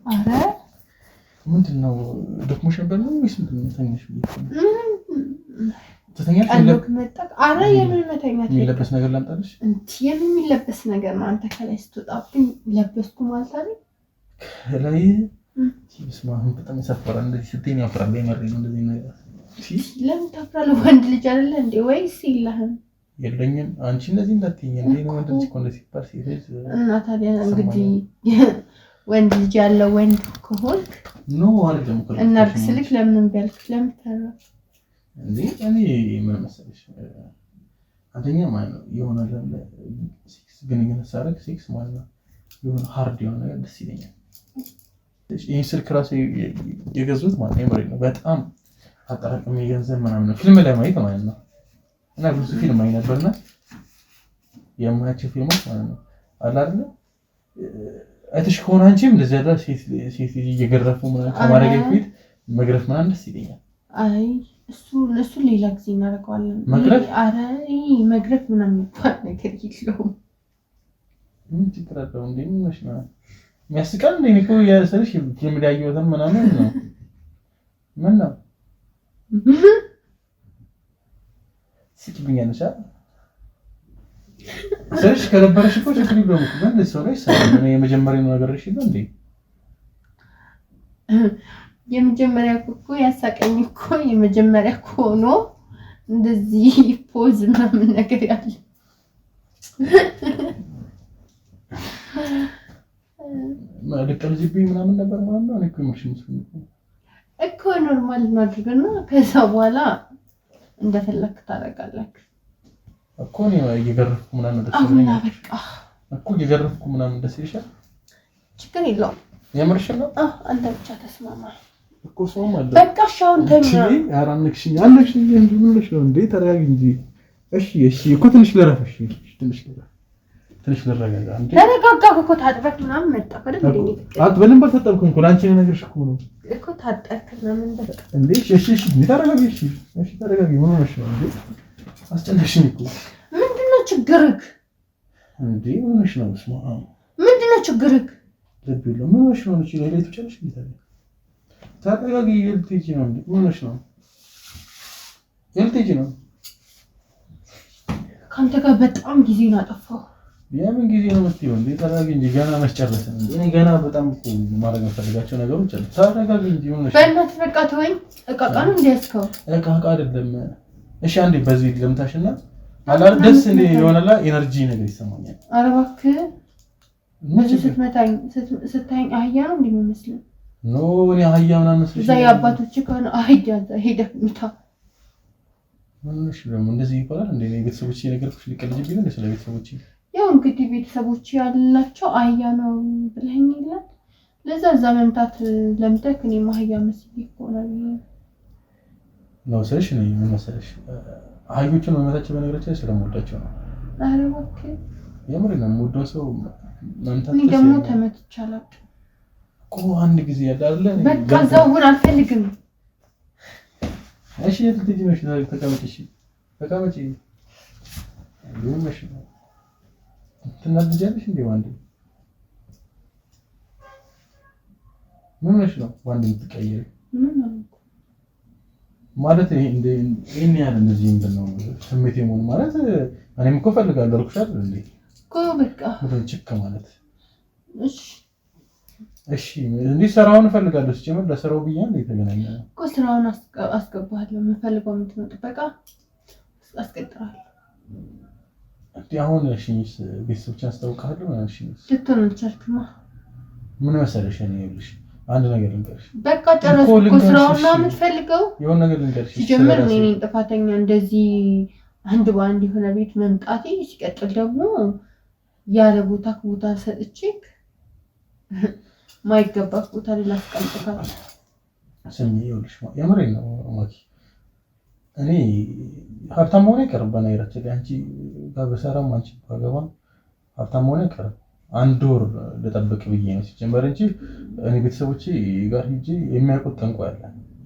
አረ ምንድነው ደክሞሽ ነበር ነው ወይስ ምንድነው ተኛሽ? ተተኛሽ አለክ መጣክ? አረ የምን መተኛት የሚለበስ ነገር ላምጣልሽ? እንት የምን የሚለበስ ነገር ነው? አንተ ከላይ ስትወጣብኝ ለበስኩ ማለት አይደል? ከላይ ሲስማሁ በጣም ያሳፍራል። እንደዚህ ስትይኝ ያፍራል። የመሬ ነው እንደዚህ ነገር ለምን ታፍራለህ? ወንድ ልጅ አይደለ እንዴ? ወይስ ይላህም የለኝም። አንቺ እንደዚህ እንዳትይኝ እንዴ ነው ወንድ ልጅ ኮንደ ሲባል ሲሄድ እና ታዲያ እንግዲህ ወንድ ልጅ ያለው ወንድ ከሆንክ ነው አይደለም እኮ እና ስልክ ለምን ቢያልክ ለምን ተራ እንዴ? እኔ ምን መሰለሽ አንደኛ ማለት ነው የሆነ ሴክስ ግንኙነት ሳደርግ ሴክስ ማለት ነው የሆነ ሃርድ የሆነ ነገር ደስ ይለኛል። ይሄ ስልክ ራሱ የገዙት ማለት ነው በጣም አጠራቅም የገንዘብ ምናምን ፊልም ላይ ማየት ማለት ነው። እና ብዙ ፊልም አይ ነበርና የማያቸው ፊልሞች ማለት ነው አለ አይደል? አይተሽ ከሆነ አንቺም እንደዚህ ያለ ሴት እየገረፉ ምናምን ከማድረግ በፊት መግረፍ ምናምን ደስ ይለኛል። አይ እሱ ሌላ ጊዜ እናደርገዋለን። መግረፍ አረ መግረፍ ምናምን የሚባል ነገር የለውም። ምን ችግር አለው እንዴ? ምንሽ ነው የሚያስቃል እንዴ? እኮ ያሰልሽ የሚዳየውተም ምናምን ነው ምን ነው ሲኪብኛለሽ አይደል? ስለሽ ከነበረሽ እኮ ችግር የለውም እኮ ግን ሰው ላይ ሳይሆን የመጀመሪያው ነገር እሺ ነው እንዴ? የመጀመሪያ እኮ ያሳቀኝ እኮ የመጀመሪያ እኮ ሆኖ እንደዚህ ፖዝ ምናምን ነገር ያለ ልቀልጅብኝ ምናምን ነበር ማለት ነው። እኔ እኮ ምንሽን እኮ ኖርማል እናድርግና ከዛ በኋላ እንደፈለክ ታደርጋለህ እኮ ነው እየገረፍኩ ምናምን ደስ ይለኛል እኮ እየገረፍኩ ምናምን ደስ ይልሻል። ችግር የለውም። የምርሽን ነው? አንተ ብቻ ተስማማ እኮ ሰውም አለ። በቃ ሻውን ተኛ። ኧረ አንክሽኝ እንዴ? ምን ልሽ ነው እንዴ? ተረጋጊ እንጂ። እሺ እኮ ትንሽ ልረፍ። ትንሽ ልረጋጋ እንዴ? ተረጋጋ እኮ ታጥበክ ምናምን መጣህ አይደል እንዴ? በደንብ አልታጠብኩም እኮ ለአንቺ ነገርሽ እኮ ነው እኮ ታጠብክ ምናምን በቃ እንዴ? እሺ ተረጋጊ። እሺ ተረጋጊ። ምን ሆነሽ ነው እንዴ? አስጨነቅሽኝ እኮ። ምንድነው ችግርክ እንዴ? ምን ሆነሽ ነው? ምንድነው ችግርክ? ልብ የለውም። ምን ሆነሽ ነው? እሺ ለሌላ ትችላለሽ እንዴ? ተረጋጊ። የልትሄጂ ነው እንዴ? ምን ሆነሽ ነው? የልትሄጂ ነው? ከአንተ ጋር በጣም ጊዜ ነው አጠፋው። የምን ጊዜ ነው የምትይው እንዴ? ተረጋጊ እንጂ ገና መስጨረስን እንዴ? እኔ ገና በጣም እኮ ማድረግ የምፈልጋቸው ነገሮች አሉ። ተረጋጊ እንጂ ምን ሆነሽ? በእናትህ በቃ ተወኝ። እቃ ነው እንዲያስከው እቃ አይደለም። እሺ አንዴ በዚህ ለምታሽና አላር ደስ እንደ የሆነላ ኤነርጂ ነገር ይሰማኛል። ኧረ እባክህ በዚህ ስታይኝ አህያ ነው እንደሚመስለው። ኖ እኔ አህያ ምናምን መስለሽ እዛ የአባቶች ከሆነ አህያ ሄደህ ምታ። ምንሽ ነው እንደዚህ ይባላል እንዴ? ቤተሰቦቼ ነገርኩሽ ሊቀልጅብኝ ነው ስለ ቤተሰቦቼ። ያው እንግዲህ ቤተሰቦች ያላቸው አህያ ነው ብለኸኝ የለ ለዛ እዛ መምታት ለምተክ እኔ አህያ መስዬ ይሆናል ነው ስለሽ ነው ምን መሰለሽ አህዮቹን መመታቸው በነገራችን ላይ ስለምወዳቸው ነው። ኧረ እባክህ የምር ነው የምወደው ሰው መምታት እኔ ደግሞ ተመትቻለሁ እኮ አንድ ጊዜ ያለ አይደል? በቃ ዘውን አልፈልግም። እሺ የትልጅ ነሽ ተቀመጪ። እሺ ተቀመጪ። ይሁንሽ ነው ትናደጃለሽ እንዴ? ዋንዴ ምን ነሽ ነው ዋንድ የምትቀየሪ ማለት ይሄን ያህል እንደዚህ እንደው ስሜት የሆነ ማለት እኔም እኮ ፈልጋለሁ አልኩሽ አይደል እንዴ እኮ በቃ ምን ችክ ማለት እሺ እንዴ ስራውን ፈልጋለሁ ሲጀምር ለስራው ብዬ እንዴ ተገናኘ እኮ ስራውን አስገባለሁ የምፈልገው ምንድነው ጥበቃ አስቀጥራለሁ እንዴ አሁን እሺ ቤተሰቦችን አስታውቃለሁ እሺ ልትሆን አልቻልክማ ምን መሰለሽ እኔ ይልሽ አንድ ነገር ልንገርሽ በቃ ጨረስኩ እኮ ስራውን ነው የምትፈልገው የሆነ ነገር ልንገርሽ ሲጀምር እኔ ነኝ ጥፋተኛ እንደዚህ አንድ በአንድ የሆነ ቤት መምጣቴ ሲቀጥል ደግሞ ያለ ቦታ ሰጥቼ ማይገባ ቦታ ላይ አስቀምጥካል ስሚ ይኸውልሽ የምሬን ነው ማኪ እኔ ሀብታም ሆነ ይቀርበና ይራጨል አንቺ ጋበሰራም አንቺ ባገባ ሀብታም ሆነ ይቀርብ አንድ ወር ለጠብቅ ብዬ ነው ሲጀመር እንጂ እኔ ቤተሰቦቼ ጋር ሂጂ የሚያውቁት ጠንቋይ አለ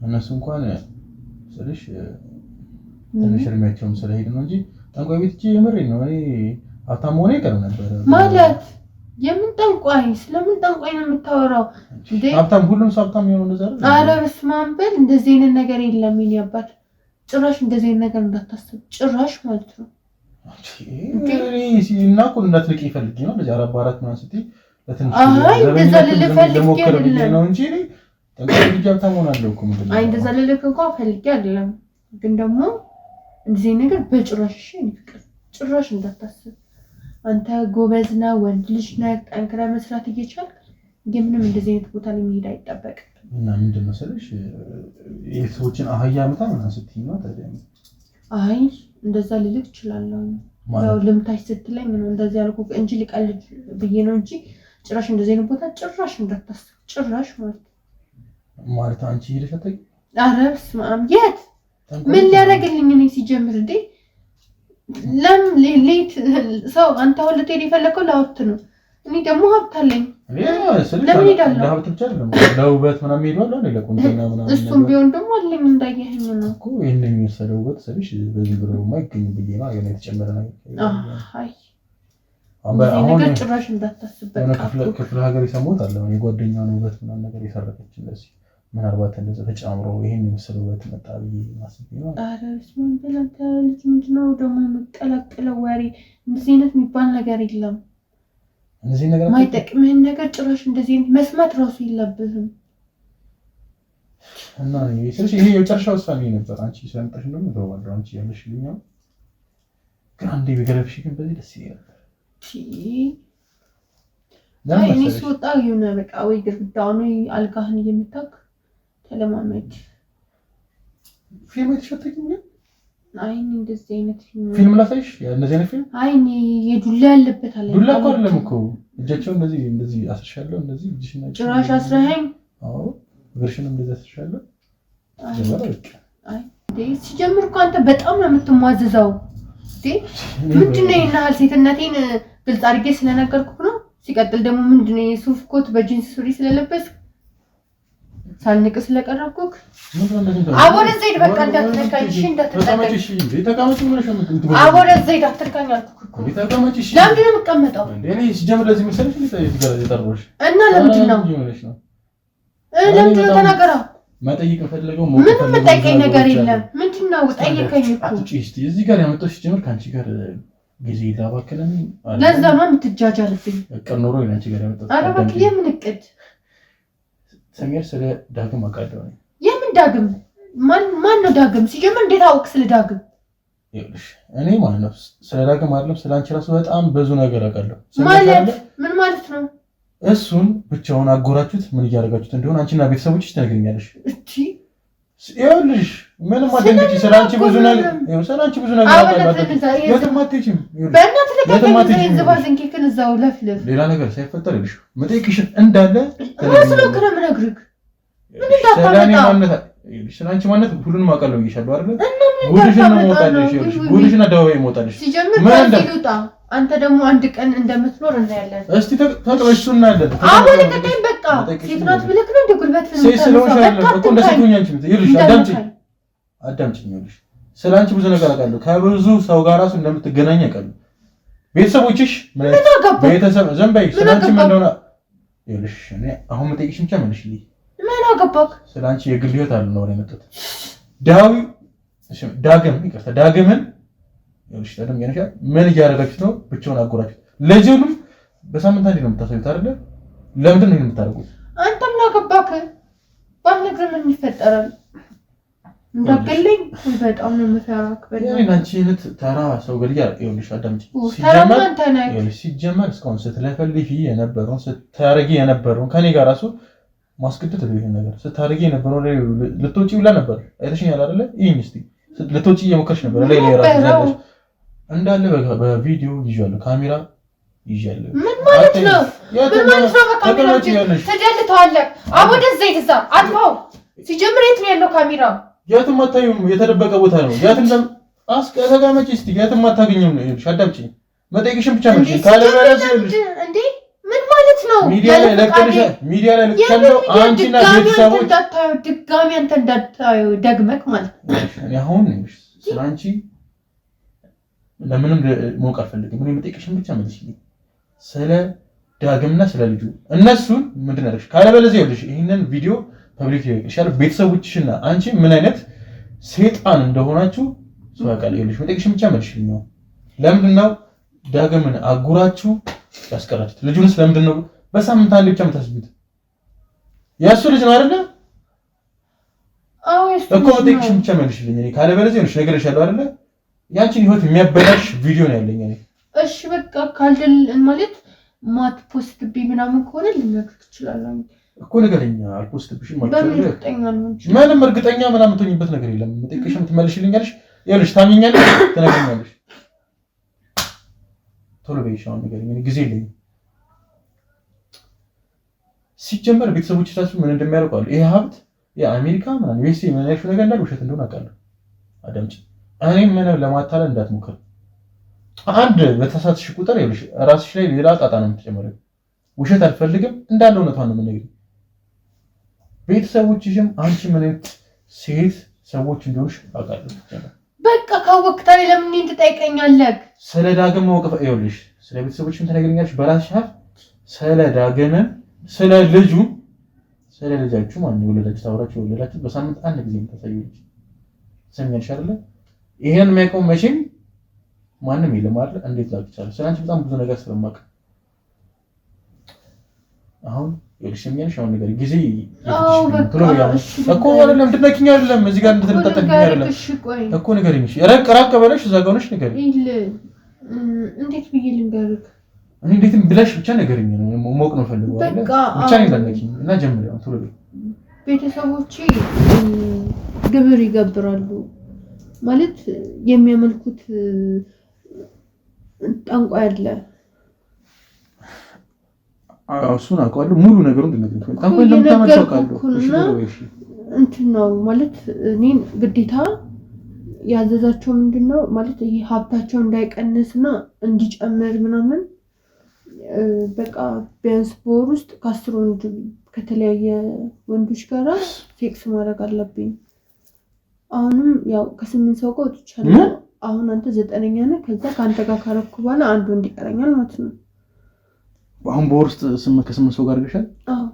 እነሱ እንኳን ስለሽ ትንሽ እድሜያቸውም ስለሄድ ነው እንጂ ጠንቋይ ቤት ሂጂ የምሬን ነው እኔ ሀብታም ሆነ ይቀርብ ነበር ማለት የምን ጠንቋይ ስለምን ጠንቋይ ነው የምታወራው እንዴ ሀብታም ሁሉም ሀብታም የሆነ ነገር አረ በስመ አብ በል እንደዚህ አይነት ነገር የለም የኔ አባት ጭራሽ እንደዚህ አይነት ነገር እንዳታስብ ጭራሽ ማለት ነው እና እኮ እንዳትልቂ ፈልጌ ነው ለዚህ አራት ምናምን ስትይ ለትንሽ እንደዛ ልልፈልግ ነው እንጂ ጠንቋይ ልጅ ሀብታም ሆናለሁ እኮ ምንድን ነው እንደዛ ልልክ እንኳን ፈልጌ አይደለም ግን ደግሞ እንደዚህ ነገር በጭራሽ ፍቅር ጭራሽ እንዳታስብ አንተ ጎበዝና ወንድ ልጅ ነህ ጠንክረህ መስራት እየቻልክ ምንም እንደዚህ አይነት ቦታ ላይ መሄድ አይጠበቅም እና ምንድን ነው ስለሽ የሰዎችን አህያ መታ ምናምን ስትይ ነው ታዲያ አይ እንደዛ ልልክ እችላለሁ ያው ልምታሽ ስትለኝ ነው እንደዚህ ያልኩህ እንጂ ልቀልድ ብዬ ነው እንጂ ጭራሽ እንደዚህ አይነት ቦታ ጭራሽ እንዳታስብ ጭራሽ ማለት አንቺ ሄደሽ አታውቂ ኧረ በስመ አብ የት ምን ሊያደርግልኝ እኔ ሲጀምር እንዴ ሌት ሰው አንተ ሁለት ሄድ የፈለከው ለሀብት ነው እኔ ደግሞ ሀብት አለኝ ለምን ሄዳለሁ ለሀብት ብቻ አይደለም ለውበት ምናምን ሄዷል አይደል ለቁንጅና ምናምን እሱም ቢሆን ደግሞ አለኝ እንዳየኸኝ ነው እኮ ይሄን የሚወሰደ ውበት ስለሽ በዚህ ብሎ ማይገኝ ብዬ ነው የሆነ የተጨመረ ነገር አይ አሁን ነገር ጭራሽ እንዳታስብ በቃ ክፍለ ሀገር የሰማሁት አለ የጓደኛውን ውበት ምናምን ነገር የሰረቀች እንደዚህ ምናልባት እንደዛ ተጨምሮ ይሄን የሚመስለው ውበት መጣ ብዬ ማስብ ነው ኧረ ስምን በላንተ ልጅ ምንድነው ደግሞ የምትቀላቅለው ወሬ እንደዚህ አይነት የሚባል ነገር የለም እንደዚህ ነገር ማይጠቅምህን ነገር ጭራሽ እንደዚህ መስማት ራሱ የለብህም እና ስለዚህ ይሄ የመጨረሻው ውሳኔ ነበር አንቺ ስለምጣሽ እንደሆነ ደውላለሁ አንቺ ያለሽልኝ ነው ግን አንዴ ቢገለብሽ ግን በዚህ ደስ ይላል እኔ ስወጣ የሆነ በቃ ወይ ግድግዳውን ወይ አልጋህን እየመታክ ተለማመድ ፊልም የተሸተኝ አይ እንደዚህ አይነት ፊልም ላሳይሽ እንደዚህ አይነት ፊልም አይ የዱላ ያለበት አለ ዱላ እኮ አይደለም እኮ እጃቸው እንደዚህ አስርሻለሁ እንደዚህ እጅሽና ጭራሽ አስረኸኝ አዎ እግርሽን እንደዚህ አስርሻለሁ ጀመረ በቃ አይ ሲጀምር እኮ አንተ በጣም ነው የምትሟዘዘው ምንድነው ይናል ሴትነቴን ግልጽ አድርጌ ስለነገርኩህ ነው ሲቀጥል ደግሞ ምንድነው የሱፍ ኮት በጂንስ ሱሪ ስለለበስ ሳልንቅ ስለቀረብኩክ አቦረ ዘይድ በቃ እንዳትነካኝ እሺ እንዳትጠቀኝ ተቀመጪ ምንሽ ነው አቦረ ዘይድ አትልካኝ አልኩክ እኮ ተቀመጪ እሺ ለምንድን ነው የምትቀመጠው እኔ ሲጀምር ለዚህ መሰለሽ የጠርቦሽ እና ለምንድን ነው ለምንድን ነው ተናገራ መጠየቅ ፈልገው ምንም መጠየቅ ነገር የለም ምንድነው ጠይቀኝ እኮ እስቲ እዚህ ጋር ያመጣሽ ጀምር ካንቺ ጋር ጊዜ ላባከለን ለዛ ነው የምትጃጃልብኝ እቅድ ኖሮ ያንቺ ጋር ያመጣሽ ኧረ በቃ የምን እቅድ ሰሚር ስለ ዳግም አቃደው ነው የምን ዳግም ማን ነው ዳግም ሲጀምር እንዴት አውቅ ስለ ዳግም ይኸውልሽ እኔ ማለት ነው ስለ ዳግም አይደለም ስለ አንቺ ራሱ በጣም ብዙ ነገር አውቃለሁ ማለት ምን ማለት ነው እሱን ብቻውን አጎራችሁት ምን እያደረጋችሁት እንደሆነ አንቺና ቤተሰቦችሽ ትነግሪኛለሽ እቺ ይኸውልሽ ምንም አትንገጪ ስላንቺ ብዙ ነገር ስላንቺ ብዙ ነገር አውቃለሁ የትም አትሄጂም በእናትህ ለከኝ ዝባዝን ኬክን እዛው ለፍልፍ ሌላ ነገር ሳይፈጠር ይልሽ መጠየቅሽን እንዳለ ስለዚህ ከረምነግርክ ምን እንዳታመጣ ስላንቺ ማለት ሁሉንም አውቃለሁ ይሻለው አይደል ጉድሽን ነው ሞታለሽ ይልሽ ጉድሽን አደባባይ ሞታለሽ ሲጀምር ታዲሉጣ አንተ ደግሞ አንድ ቀን እንደምትኖር እናያለን እስቲ ተቀበሽውና ያለን አሁን ለቀቀኝ በቃ ሴት ናት ብለክ ነው እንደ ጉልበት እኮ እንደሰቱኝ አንቺ ይልሽ አዳምጪኝ ይልሽ ስላንቺ ብዙ ነገር አውቃለሁ ከብዙ ሰው ጋር ራሱ እንደምትገናኝ አውቃለሁ ቤተሰቦችሽ ቤተሰብ ዘንባይ ስላንቺ ምን እንደሆነ ይልሽ እኔ አሁን መጠየቅሽ ብቻ መልሽልኝ አገባክ? ስለአንቺ የግል ህይወት አለ ነው የመጣሁት። ዳግምን ምን እያደረጋችሁ ነው? ብቻውን አጎራችሁ ልጁንም በሳምንት አንዴ ነው የምታሳዩት አይደለ? ለምንድን ነው የምታደርጉት? አንተ ምን አገባክ? ባልነግርህ ምን ይፈጠራል? እንዳትገለኝ በጣም ነው የምፈራክ። አንቺ አይነት ተራ ሰው ገልያ ይኸውልሽ፣ አዳምጪ። ሲጀመር እስካሁን ስትለፈልፊ የነበረውን ስታረጊ የነበረውን ከኔ ጋር ራሱ ማስገደድ ነው። ይሄን ነገር ስታረጊ የነበረውን ልትወጪ ብላ ነበር። አይተሽኛል አይደለ? ይሄን እስቲ ልትወጪ እየሞከርሽ ነበር። ላይ ራሱ ያለሽ እንዳለ በቪዲዮ ይዣለሁ፣ ካሜራ ይዣለሁ። ምን ማለት ነው? ምን ማለት ነው? በካሜራ ተደልተዋለህ። ወደዛ ይተዛ አጥፋው። ሲጀምር የት ነው ያለው ካሜራ? የትም አታዩም። የተደበቀ ቦታ ነው። የትም ተቀመጪ እስቲ። የትም አታገኝም ነው። እሺ አዳምጪኝ። መጠየቅሽን ብቻ መልሽ። ካለበለዚያ እንዴ ምን ማለት ነው? ሚዲያ ላይ ለቀቀለው አንቺና ቤተሰቦች ድጋሚ አንተ እንዳታዩ ደግመክ ማለት ነው። እኔ አሁን ስለአንቺ ለምንም ማወቅ አልፈልግም። እኔ መጠየቅሽን ብቻ መልሽ። ስለ ዳግምና ስለ ልጁ እነሱን ምንድን ያደርግሽ? ካለበለዚያ ይኸውልሽ ይሄንን ቪዲዮ ፐብሊክ ይሻል ቤተሰቦችሽና አንቺ ምን አይነት ሰይጣን እንደሆናችሁ ሰው ያውቃል። ይኸውልሽ መጠየቅሽን ብቻ መልሽልኝ። ለምንድን ነው ዳግምን አጉራችሁ ያስቀራችሁት? ልጁንስ ለምንድን ነው በሳምንት አንዴ ብቻ የምታስቡት? የእሱ ልጅ ነው አይደለ? አዎ እኮ መጠየቅሽን ብቻ መልሽልኝ። እኔ ካለበለዚያ ይኸውልሽ ነግሬሻለሁ አይደለ? ያንቺን ህይወት የሚያበላሽ ቪዲዮ ነው ያለኝ እኔ። እሺ በቃ ካልደል ማለት ማት ፖስት ቢ ምናምን ከሆነ ልነግርህ እችላለሁ እኮ ነገርኛ አልፖስትብሽም ማለት ነው። ምንም እርግጠኛ ምናምን ትሆኝበት ነገር የለም። መጠየቅሽን ትመልሽልኛለሽ። ይኸውልሽ ታምኛለሽ፣ ትነግሪኛለሽ። ቶሎ በይሽ አሁን ንገሪኝ። እኔ ጊዜ የለኝም። ሲጀመር ቤተሰቦቻችሁ ምን እንደሚያደርጉ አሉ። ይሄ ሀብት የአሜሪካ ምናምን ዩኤስኤ ምን ያልሽው ነገር እንዳለ ውሸት እንደሆነ አውቃለሁ። አዳምጪ። እኔም ምን ለማታለል እንዳትሞክር። አንድ በተሳሳትሽ ቁጥር ይኸውልሽ ራስሽ ላይ ሌላ ጣጣ ነው የምትጨምረው። ውሸት አልፈልግም እንዳለ እውነቷን ነው የምነግርሽ። ቤተሰቦችሽም አንቺ ምን አይነት ሴት ሰዎች እንደሆንሽ አውቃለሁ። በቃ ካወቅክ ታዲያ ለምን እንት ትጠይቀኛለህ? ስለ ዳግም ማወቅ ይኸውልሽ ስለ ቤተሰቦችሽም ትነግሪኛለሽ በራስሽ ሀብ ስለ ዳግም ስለ ልጁ ስለ ልጃችሁ ማን ነው የወለዳችሁ ታውራችሁ የወለዳችሁ በሳምንት አንድ ጊዜ የምታሳዩልሽ ሰሚያልሽ አይደለ? ይሄን የሚያውቀው መቼም ማንም የለም አይደል? እንዴት ላውቅ ይችላል? ስለአንቺ በጣም ብዙ ነገር ስለማውቅ አሁን ይልሽኛልሽ አሁን ነገር ጊዜ እኮ አይደለም እንድትነኪኝ አይደለም እዚህ ጋር እንድትንጠጠኝ አይደለም እኮ ንገሪኝ። እሺ ራቅ በለሽ እዛ ጋር ሆነሽ ንገሪኝ። እንዴት ብዬ ልንገርህ? እኔ እንዴትም ብለሽ ብቻ ንገሪኝ ነው ሞቅ ነው ፈልገው አይደል? ብቻ ንገሪኝ እና ጀምሪ። አሁን ቶሎ ቤተሰቦቼ ግብር ይገብራሉ ማለት የሚያመልኩት ጠንቋይ አለ። እሱን አውቀዋለሁ። ሙሉ ነገሩን እንደነገርኩኝ ጠንቋይ እንደምታመልከው አውቃለሁ። እሺ እንትን ነው ማለት እኔን ግዴታ ያዘዛቸው ምንድነው ማለት ይሄ ሀብታቸው እንዳይቀንስና እንዲጨምር ምናምን በቃ ቢያንስ በወር ውስጥ ከ10 ወንድ ከተለያየ ወንዶች ጋር ሴክስ ማድረግ አለብኝ። አሁንም ያው ከ8 ሰው ጋር ወጥቻለሁ። አሁን አንተ 9ኛ ነህ። ከዛ ካንተ ጋር ካረኩ በኋላ አንድ ወንድ ይቀረኛል ማለት ነው። አሁን በወር ውስጥ ከ8 ሰው ጋር ገሻል። አዎ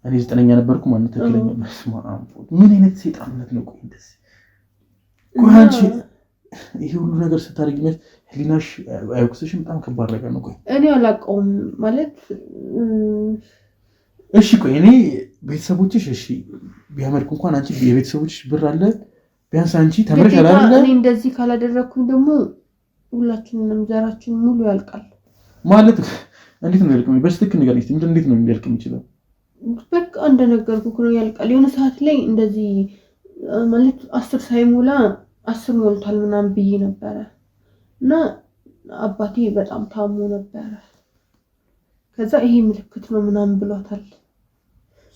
እኔ 9ኛ ነበርኩ ማለት ተከለኛ። ምን አይነት ሰይጣንነት ነው? ቆይ እንደዚህ ቆይ አንቺ ይሄ ሁሉ ነገር ስታደርጊ ማለት ህሊናሽ አይወቅስሽም? በጣም ከባድ ነገር ነው። ቆይ እኔ አላውቀውም ማለት እሺ ቆይ እኔ ቤተሰቦችሽ እሺ ቢያመልኩ እንኳን አንቺ የቤተሰቦችሽ ብር አለ ቢያንስ አንቺ ተምረሻል አይደል? እኔ እንደዚህ ካላደረኩኝ ደግሞ ሁላችንንም ዘራችን ሙሉ ያልቃል ማለት እንዴት ነው ያልቀኝ? በስትክ ነገር እስቲ እንዴት ነው የሚያልቅ የሚችለው? በቃ እንደነገርኩህ ነው ያልቃል። የሆነ ሰዓት ላይ እንደዚህ ማለት 10 ሳይሞላ 10 ሞልቷል ምናምን ብዬ ነበረ እና አባቴ በጣም ታሞ ነበረ። ከዛ ይሄ ምልክት ነው ምናምን ብሏታል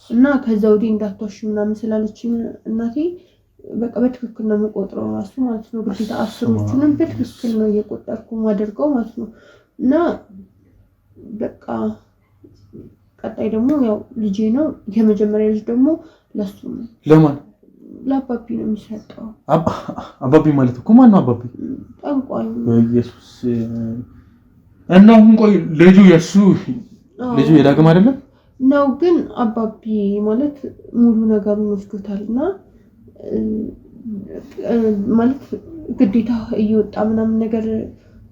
እና ከዛ ወዲህ እንዳትዋሽ ምናምን ስላለችኝ እናቴ በቃ በትክክል ነው የምቆጥረው ራሱ ማለት ነው። ግዴታ 10ዎቹንም በትክክል ነው እየቆጠርኩ ማደርገው ማለት ነው። እና በቃ ቀጣይ ደግሞ ያው ልጄ ነው የመጀመሪያ ልጅ ደግሞ ለሱ ነው። ለማን? ለአባቢ ነው የሚሰጠው። አባቢ ማለት እኮ ማን ነው አባቢ? ጠንቋይ በኢየሱስ እና አሁን ቆይ ልጁ የሱ ልጁ የዳግም አይደለም ነው። ግን አባቢ ማለት ሙሉ ነገሩን ወስዶታልና ማለት ግዴታ እየወጣ ምናምን ነገር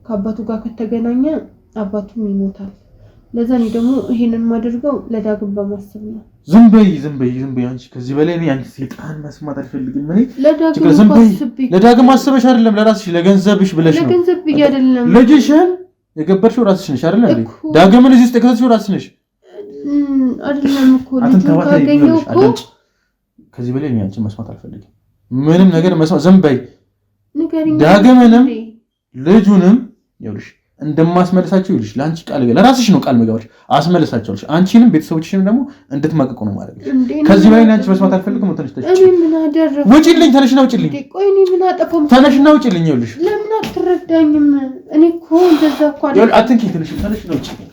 ከአባቱ ጋር ከተገናኘ አባቱም ይሞታል። ለዛ ነው ደግሞ ይሄንን ማድረገው ለዳግም በማሰብ ነው። ዝም በይ አንቺ ከዚህ በላይ እኔ አንቺ ሰይጣን መስማት አልፈልግም። እኔ ለዳግም አስበሽ አይደለም ለራስሽ ለገንዘብሽ ብለሽ ነው። ለገንዘብ ብዬ አይደለም። ልጅሽን የገበርሽው ራስሽ ነሽ አይደል እንዴ? ዳግምን እዚህ ውስጥ የከተትሽው ራስሽ ነሽ አይደለም እኮ ልጅ ካገኘው እኮ ከዚህ በላይ እኔ አንቺ መስማት አልፈልግም። ምንም ነገር መስማት ዝም በይ። ንገሪኝ። ዳግምንም ልጁንም ይኸውልሽ እንደማስመለሳቸው ይልሽ ለአንቺ ቃል ለራስሽ ነው ቃል መጋባሽ አስመለሳቸውልሽ። አንቺንም ቤተሰቦችሽንም ደግሞ እንድትማቀቁ ነው ማለት ነው። ከዚህ በላይ አንቺ መስማት አልፈልግም። እኔ ምን አደረኩ? ውጪልኝ፣ ተነሽና ውጪልኝ። ቆይ እኔ ምን አጠፋሁ? ተነሽና ውጪልኝ። ይኸውልሽ ለምን አትረዳኝም? እኔ እኮ እንደዛ እኮ አይደል። አትንኪ፣ ተነሽና ውጪልኝ።